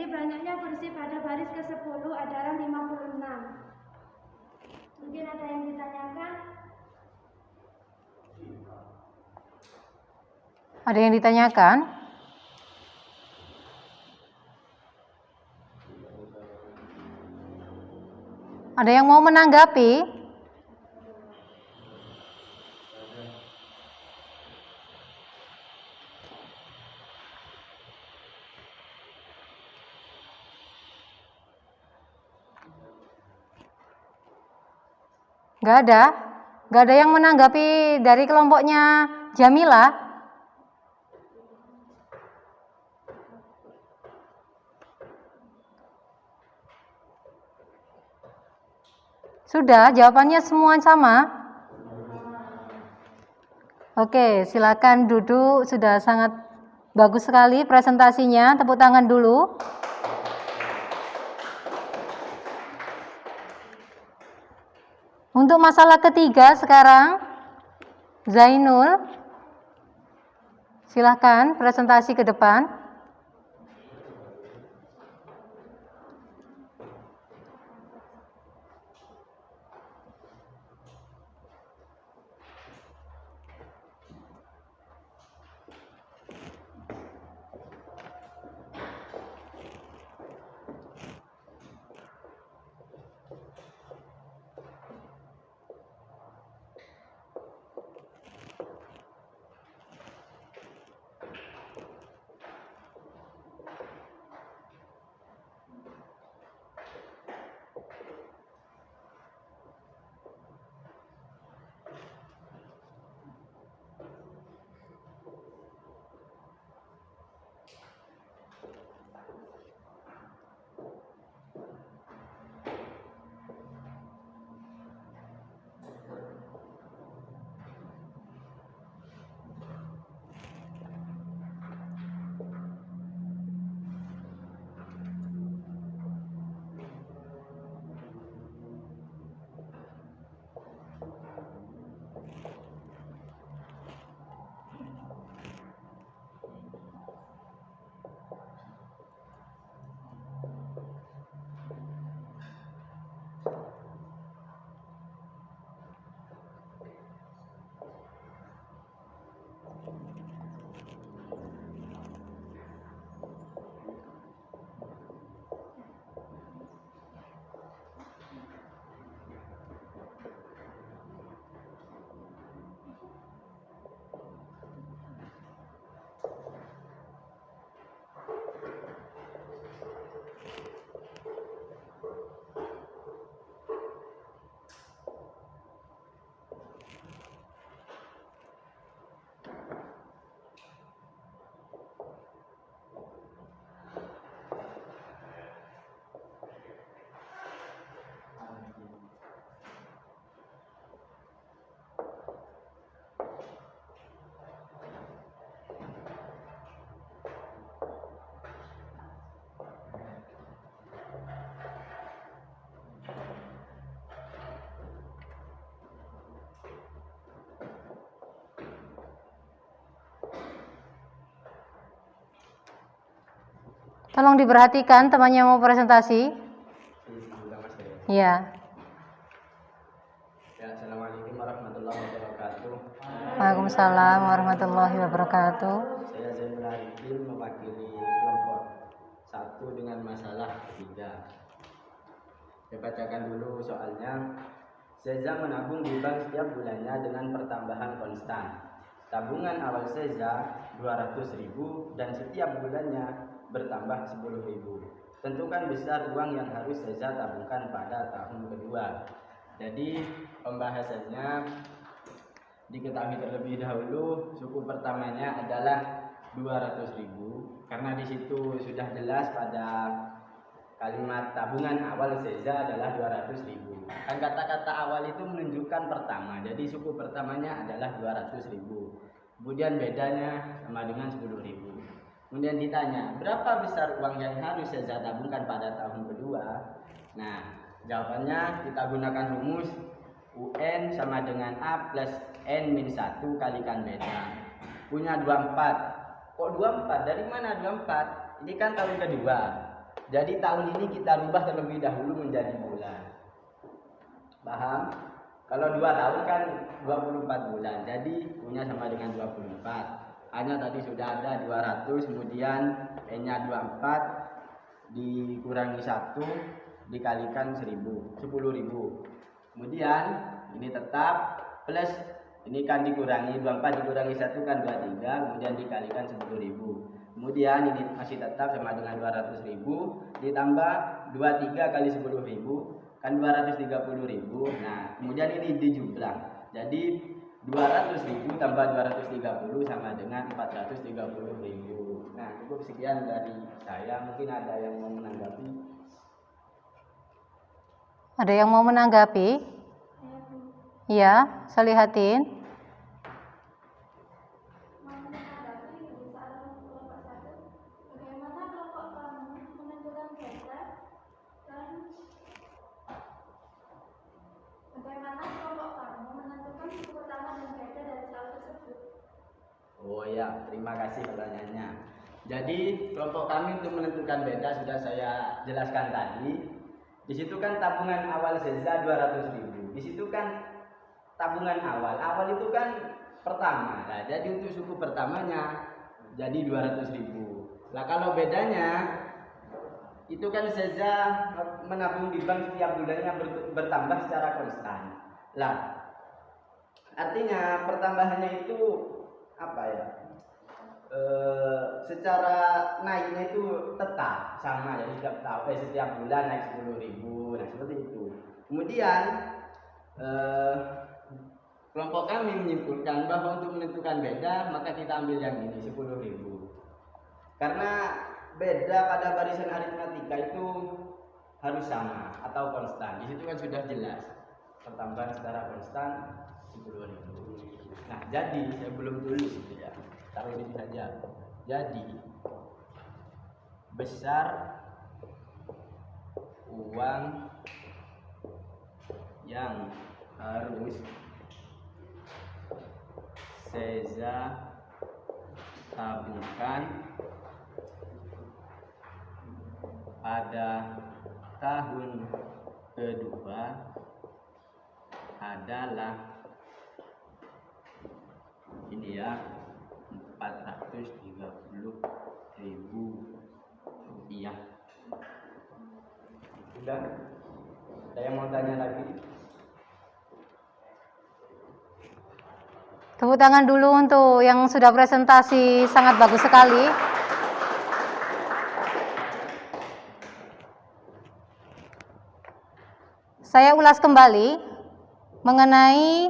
[SPEAKER 4] banyaknya kursi pada baris ke-10 adalah 56. Mungkin ada yang ditanyakan?
[SPEAKER 1] Ada yang ditanyakan? Ada yang mau menanggapi? Gak ada yang menanggapi dari kelompoknya Jamila? Sudah, jawabannya semua sama? Oke, silakan duduk, sudah sangat bagus sekali presentasinya, tepuk tangan dulu. Untuk masalah ketiga sekarang, Zainul, silakan presentasi ke depan. Tolong diperhatikan temannya mau presentasi. Ya.
[SPEAKER 2] Ya, Assalamualaikum warahmatullahi wabarakatuh.
[SPEAKER 1] Waalaikumsalam warahmatullahi wabarakatuh.
[SPEAKER 2] Saya Zainul Arifin mewakili kelompok 1 dengan masalah 3. Saya bacakan dulu soalnya. Seza menabung di bank setiap bulannya dengan pertambahan konstan. Tabungan awal Seza 200.000 dan setiap bulannya bertambah 10.000. Tentukan besar uang yang harus Seza tabungkan pada tahun kedua. Jadi pembahasannya diketahui terlebih dahulu, suku pertamanya adalah 200.000 karena di situ sudah jelas pada kalimat tabungan awal Seza adalah 200.000. Kan kata-kata awal itu menunjukkan pertama, jadi suku pertamanya adalah 200.000. Kemudian bedanya sama dengan 10.000. Kemudian ditanya, berapa besar uang yang harus Seza tabungkan pada tahun kedua? Nah, jawabannya kita gunakan rumus UN sama dengan A plus N-1 kalikan beda. Punya 24. Kok 24? Dari mana 24? Ini kan tahun kedua. Jadi tahun ini kita rubah terlebih dahulu menjadi bulan. Paham? Kalau 2 tahun kan 24 bulan. Jadi punya sama dengan 24. A-nya tadi sudah ada 200, kemudian N-nya 24 dikurangi 1 dikalikan 10.000. Kemudian ini tetap plus ini kan dikurangi 24 dikurangi 1 kan 23, kemudian dikalikan 10.000. Kemudian ini masih tetap sama dengan 200.000 ditambah 23 kali 10.000 kan 230.000. Nah, kemudian ini dijumlah. Jadi 200.000 tambah 230 sama dengan 430.000. Nah, cukup sekian dari saya. Mungkin ada yang mau menanggapi?
[SPEAKER 1] Ada yang mau menanggapi? Ya, saya lihatin.
[SPEAKER 4] Bagaimana kelompok kamu menentukan beda dan bagaimana kelompok kamu menentukan suku pertama dan beda dari soal tersebut?
[SPEAKER 2] Oh ya, terima kasih pertanyaannya. Jadi kelompok kami untuk menentukan beda sudah saya jelaskan tadi. Di situ kan tabungan awal Seza 200.000. Di situ kan tabungan awal. Awal itu kan pertama. Nah, jadi untuk suku pertamanya jadi 200.000. Nah, kalau bedanya itu kan Seza menabung di bank setiap bulannya bertambah secara konstan. Lah, artinya pertambahannya itu apa ya? Secara naiknya itu tetap sama, jadi setiap bulan naik 10.000. Nah, seperti itu. Kemudian kelompok kami menyimpulkan bahwa untuk menentukan beda maka kita ambil yang ini 10.000. Karena beda pada barisan aritmatika itu harus sama atau konstan. Di situ kan sudah jelas pertambahan secara konstan 10.000. Nah, jadi saya belum tulis itu ya. Taruh ini saja. Jadi besar uang yang harus Seza tabungkan pada tahun kedua adalah ini ya, 430.000 rupiah. Sudah? Ada yang mau tanya lagi?
[SPEAKER 1] Tepuk tangan dulu untuk yang sudah presentasi, sangat bagus sekali. Saya ulas kembali mengenai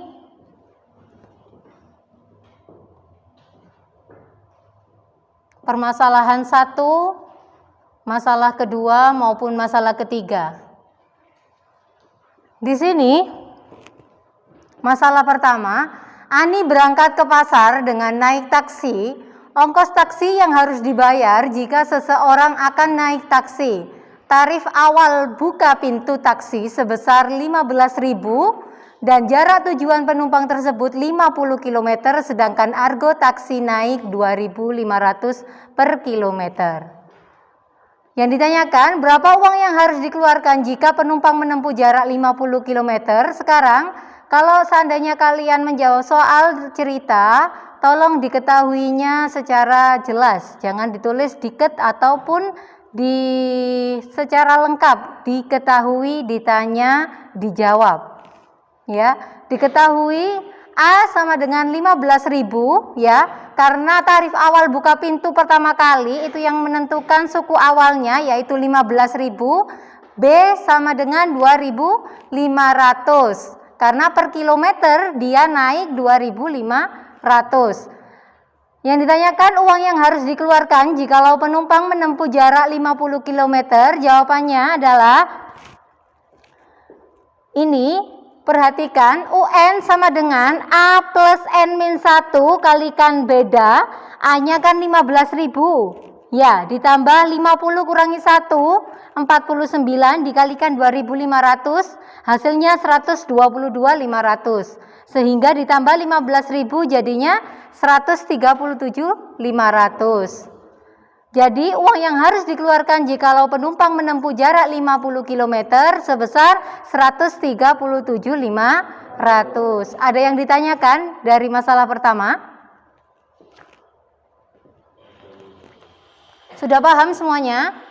[SPEAKER 1] permasalahan 1, masalah kedua maupun masalah ketiga. Di sini masalah pertama, Ani berangkat ke pasar dengan naik taksi. Ongkos taksi yang harus dibayar jika seseorang akan naik taksi. Tarif awal buka pintu taksi sebesar 15.000 dan jarak tujuan penumpang tersebut 50 km, sedangkan argo taksi naik 2.500 per kilometer. Yang ditanyakan, berapa uang yang harus dikeluarkan jika penumpang menempuh jarak 50 km? Sekarang, kalau seandainya kalian menjawab soal cerita, tolong diketahuinya secara jelas. Jangan ditulis diket ataupun secara lengkap. Diketahui, ditanya, dijawab. Ya, diketahui A sama dengan 15.000 ya, karena tarif awal buka pintu pertama kali itu yang menentukan suku awalnya yaitu 15.000. B sama dengan 2.500 karena per kilometer dia naik 2.500. Yang ditanyakan uang yang harus dikeluarkan jikalau penumpang menempuh jarak 50 km, jawabannya adalah ini. Perhatikan, UN sama dengan A plus N-1 kalikan beda, A-nya kan 15.000. Ya, ditambah 50 kurangi 1, 49 dikalikan 2.500, hasilnya 122.500. Sehingga ditambah 15.000 jadinya 137.500. Jadi uang yang harus dikeluarkan jikalau penumpang menempuh jarak 50 km sebesar 137.500. Ada yang ditanyakan dari masalah pertama? Sudah paham semuanya?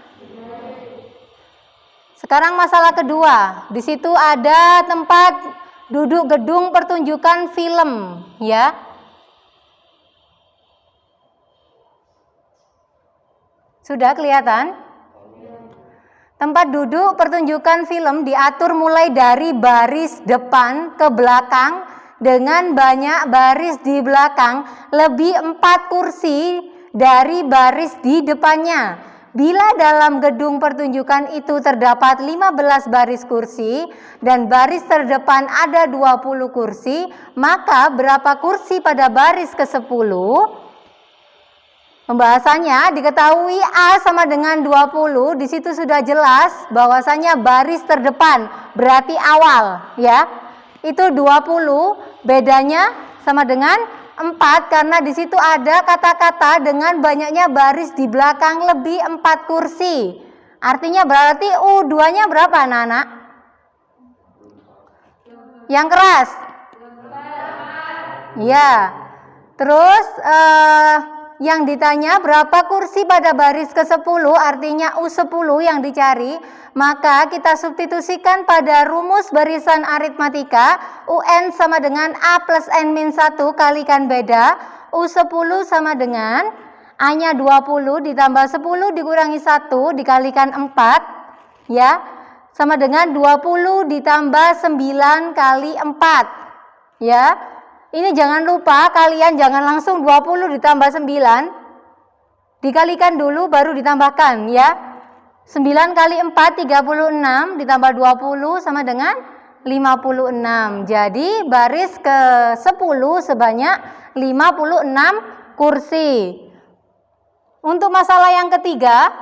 [SPEAKER 1] Sekarang masalah kedua. Di situ ada tempat duduk gedung pertunjukan film, ya. Sudah kelihatan? Tempat duduk pertunjukan film diatur mulai dari baris depan ke belakang dengan banyak baris di belakang, lebih 4 kursi dari baris di depannya. Bila dalam gedung pertunjukan itu terdapat 15 baris kursi dan baris terdepan ada 20 kursi, maka berapa kursi pada baris ke-10? Pembahasannya diketahui A sama dengan 20, di situ sudah jelas bahwasanya baris terdepan berarti awal, ya. Itu 20, bedanya sama dengan 4 karena di situ ada kata-kata dengan banyaknya baris di belakang lebih 4 kursi. Artinya berarti U2-nya berapa anak-anak? Yang keras? Ya. Terus yang ditanya berapa kursi pada baris ke-10, artinya U10 yang dicari, maka kita substitusikan pada rumus barisan aritmatika, UN sama dengan A plus N-1 kalikan beda, U10 sama dengan A-nya 20 ditambah 10 dikurangi 1 dikalikan 4, ya, sama dengan 20 ditambah 9 kali 4, ya. Ini jangan lupa, kalian jangan langsung 20 ditambah 9. Dikalikan dulu baru ditambahkan, ya. 9 kali 4, 36, ditambah 20 sama dengan 56. Jadi baris ke-10 sebanyak 56 kursi. Untuk masalah yang ketiga,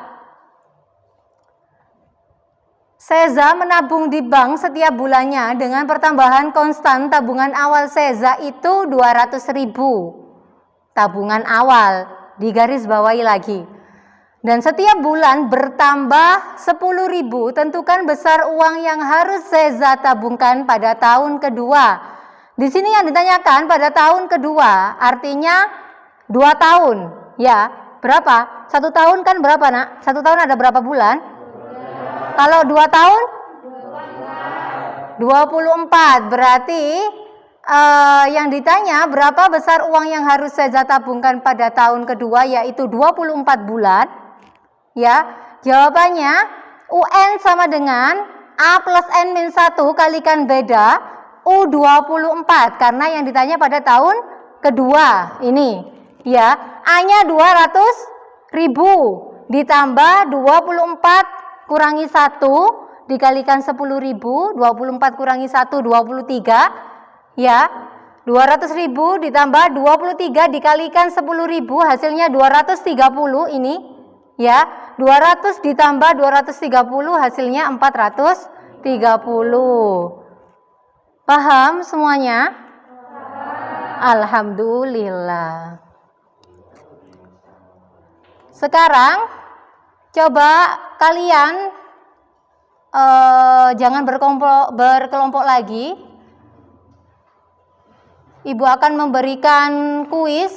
[SPEAKER 1] Seza menabung di bank setiap bulannya dengan pertambahan konstan tabungan awal Seza itu 200.000. Tabungan awal, digaris bawahi lagi. Dan setiap bulan bertambah 10.000, tentukan besar uang yang harus Seza tabungkan pada tahun kedua. Di sini yang ditanyakan pada tahun kedua, artinya 2 tahun. Ya, berapa? 1 tahun kan berapa, Nak? 1 tahun ada berapa bulan? Kalau 2 tahun? 24. Berarti yang ditanya berapa besar uang yang harus Seza tabungkan pada tahun kedua, yaitu 24 bulan. Ya, jawabannya UN sama dengan A plus N-1 kalikan beda U24 karena yang ditanya pada tahun kedua ini. Ya, A-nya 200.000 ditambah 24 kurangi 1 dikalikan 10.000, 24 kurangi 1 23, ya. 200.000 ditambah 23 dikalikan 10.000 hasilnya 230 ini, ya. 200 ditambah 230 hasilnya 430. Paham semuanya? Alhamdulillah. Sekarang coba kalian jangan berkelompok lagi. Ibu akan memberikan kuis,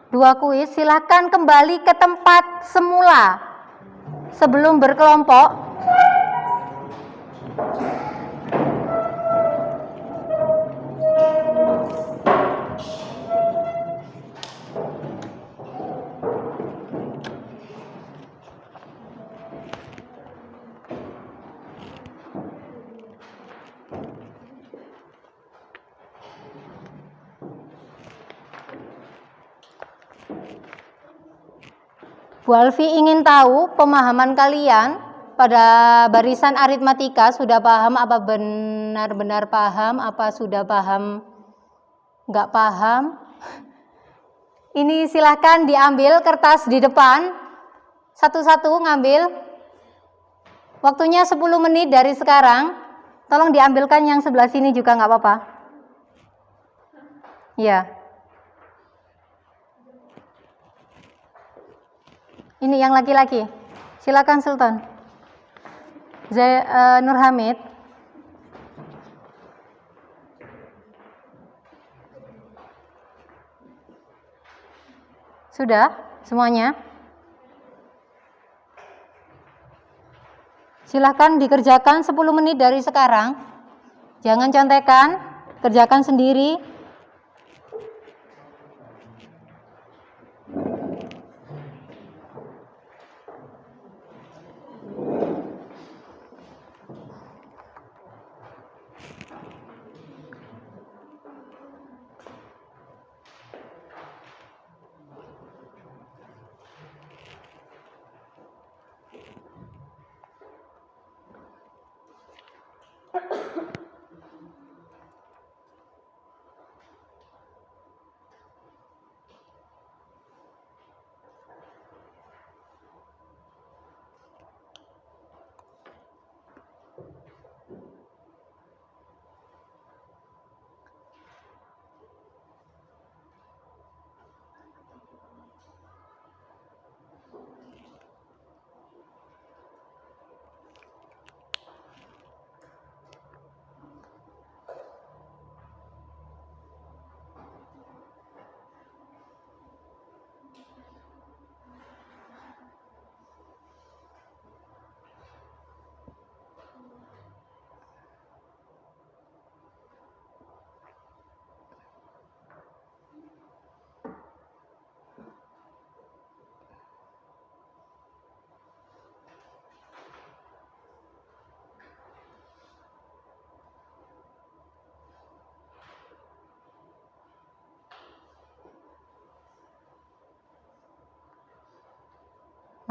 [SPEAKER 1] 2 kuis. Silahkan kembali ke tempat semula sebelum berkelompok. Bu Alfi ingin tahu pemahaman kalian pada barisan aritmatika, sudah paham apa benar-benar paham, apa sudah paham nggak paham. Ini silahkan diambil kertas di depan, satu-satu ngambil. Waktunya 10 menit dari sekarang. Tolong diambilkan yang sebelah sini juga nggak apa-apa. Ya. Ini yang laki-laki. Silakan Sultan. Nur Hamid. Sudah semuanya? Silakan dikerjakan 10 menit dari sekarang. Jangan contekan, kerjakan sendiri.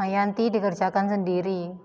[SPEAKER 1] Mayanti dikerjakan sendiri.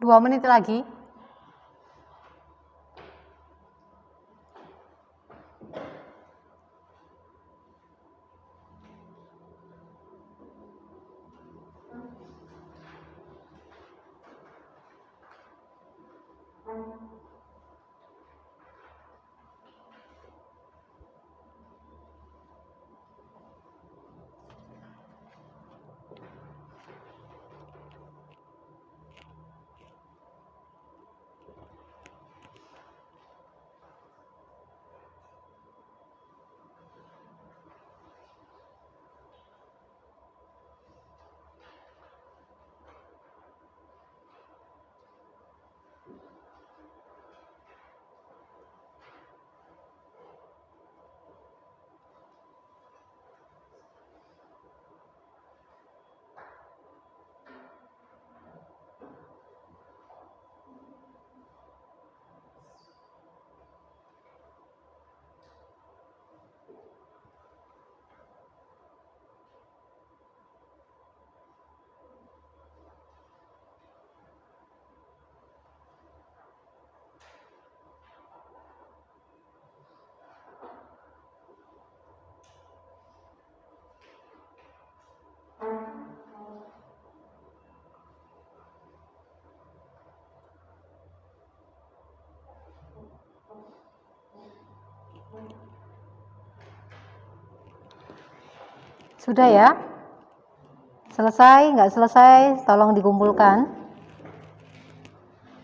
[SPEAKER 1] 2 menit lagi. Sudah ya? Selesai? Nggak selesai? Tolong dikumpulkan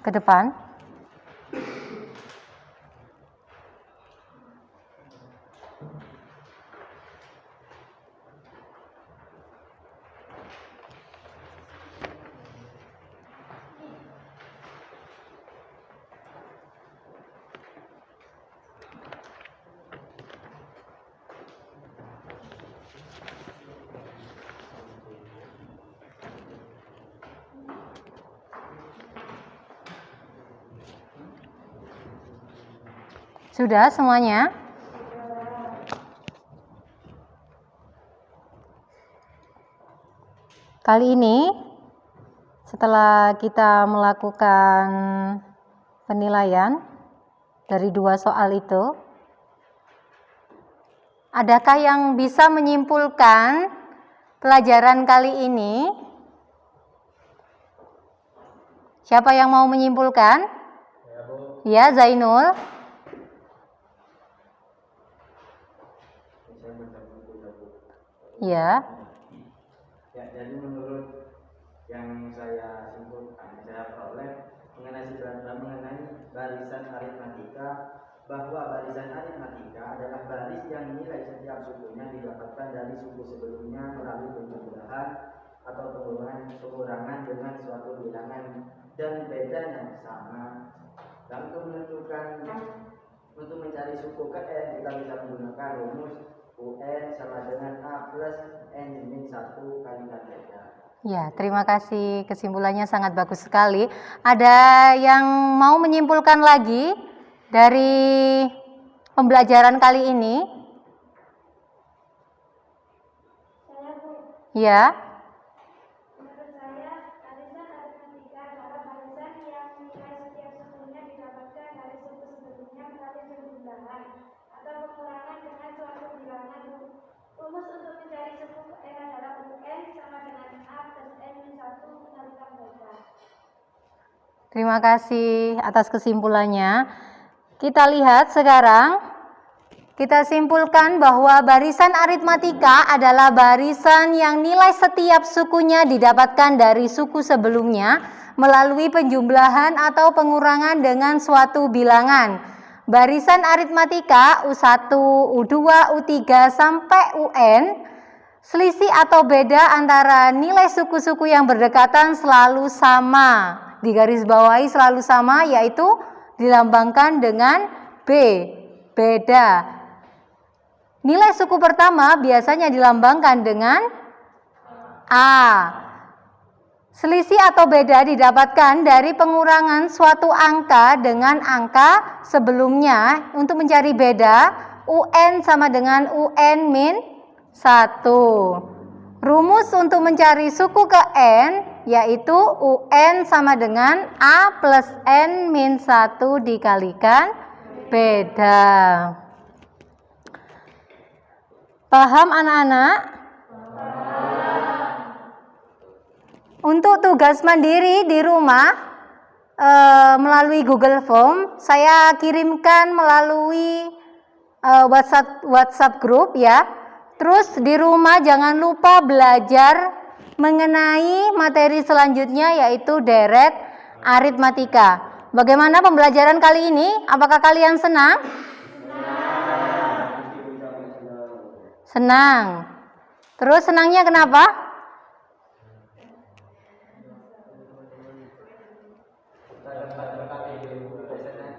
[SPEAKER 1] ke depan. Sudah semuanya? Kali ini setelah kita melakukan penilaian dari 2 soal itu, adakah yang bisa menyimpulkan pelajaran kali ini? Siapa yang mau menyimpulkan? Ya, Zainul. Ya.
[SPEAKER 2] Ya, jadi menurut yang saya simpulkan, saya peroleh mengenai barisan aritmatika, bahwa barisan aritmatika adalah baris yang nilai setiap sukunya didapatkan dari suku sebelumnya melalui penjumlahan atau pengurangan dengan suatu bilangan dan beda yang sama. Dan untuk mencari suku ke N, kita bisa menggunakan rumus UN sama dengan A plus N-1 kalikan beda.
[SPEAKER 1] Ya, terima kasih. Kesimpulannya sangat bagus sekali. Ada yang mau menyimpulkan lagi dari pembelajaran kali ini?
[SPEAKER 4] Saya Bu,
[SPEAKER 1] Ya.
[SPEAKER 4] menurut saya barisan aritmatika adalah barisan yang nilai setiap sukunya didapatkan dari suku sebelumnya melalui penjumlahan atau pengurangan dengan suatu bilangan. Rumus untuk mencari suku N adalah UN sama dengan A plus N-1 kalikan beda.
[SPEAKER 1] Terima kasih atas kesimpulannya. Kita lihat sekarang, kita simpulkan bahwa barisan aritmatika adalah barisan yang nilai setiap sukunya didapatkan dari suku sebelumnya melalui penjumlahan atau pengurangan dengan suatu bilangan. Barisan aritmatika U1, U2, U3 sampai UN, selisih atau beda antara nilai suku-suku yang berdekatan selalu sama. Digarisbawahi selalu sama, yaitu dilambangkan dengan B, beda. Nilai suku pertama biasanya dilambangkan dengan A. Selisih atau beda didapatkan dari pengurangan suatu angka dengan angka sebelumnya. Untuk mencari beda, UN sama dengan UN-1. Rumus untuk mencari suku ke N yaitu UN sama dengan A plus N min 1 dikalikan beda. Paham anak-anak? Untuk tugas mandiri di rumah melalui Google Form, saya kirimkan melalui WhatsApp group ya. Terus di rumah jangan lupa belajar mengenai materi selanjutnya yaitu deret aritmatika. Bagaimana pembelajaran kali ini? Apakah kalian senang? Senang. Terus senangnya kenapa?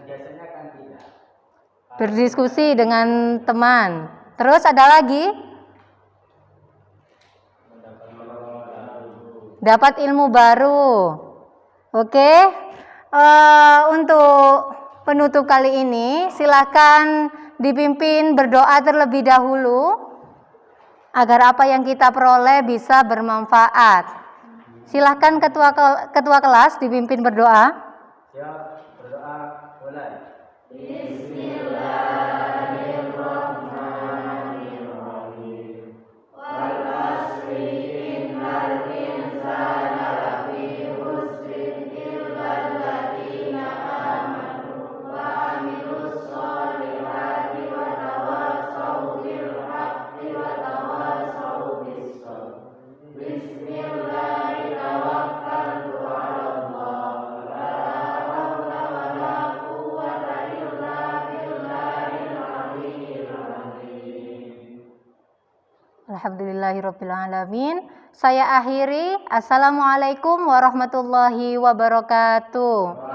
[SPEAKER 2] Biasanya kan tidak.
[SPEAKER 1] Berdiskusi dengan teman. Terus ada lagi? Dapat ilmu baru. Oke. Untuk penutup kali ini silakan dipimpin berdoa terlebih dahulu agar apa yang kita peroleh bisa bermanfaat. Silahkan ketua kelas dipimpin berdoa.
[SPEAKER 2] Siap, berdoa mulai.
[SPEAKER 1] Alhamdulillahirrabbilalamin. Saya akhiri. Assalamualaikum warahmatullahi wabarakatuh.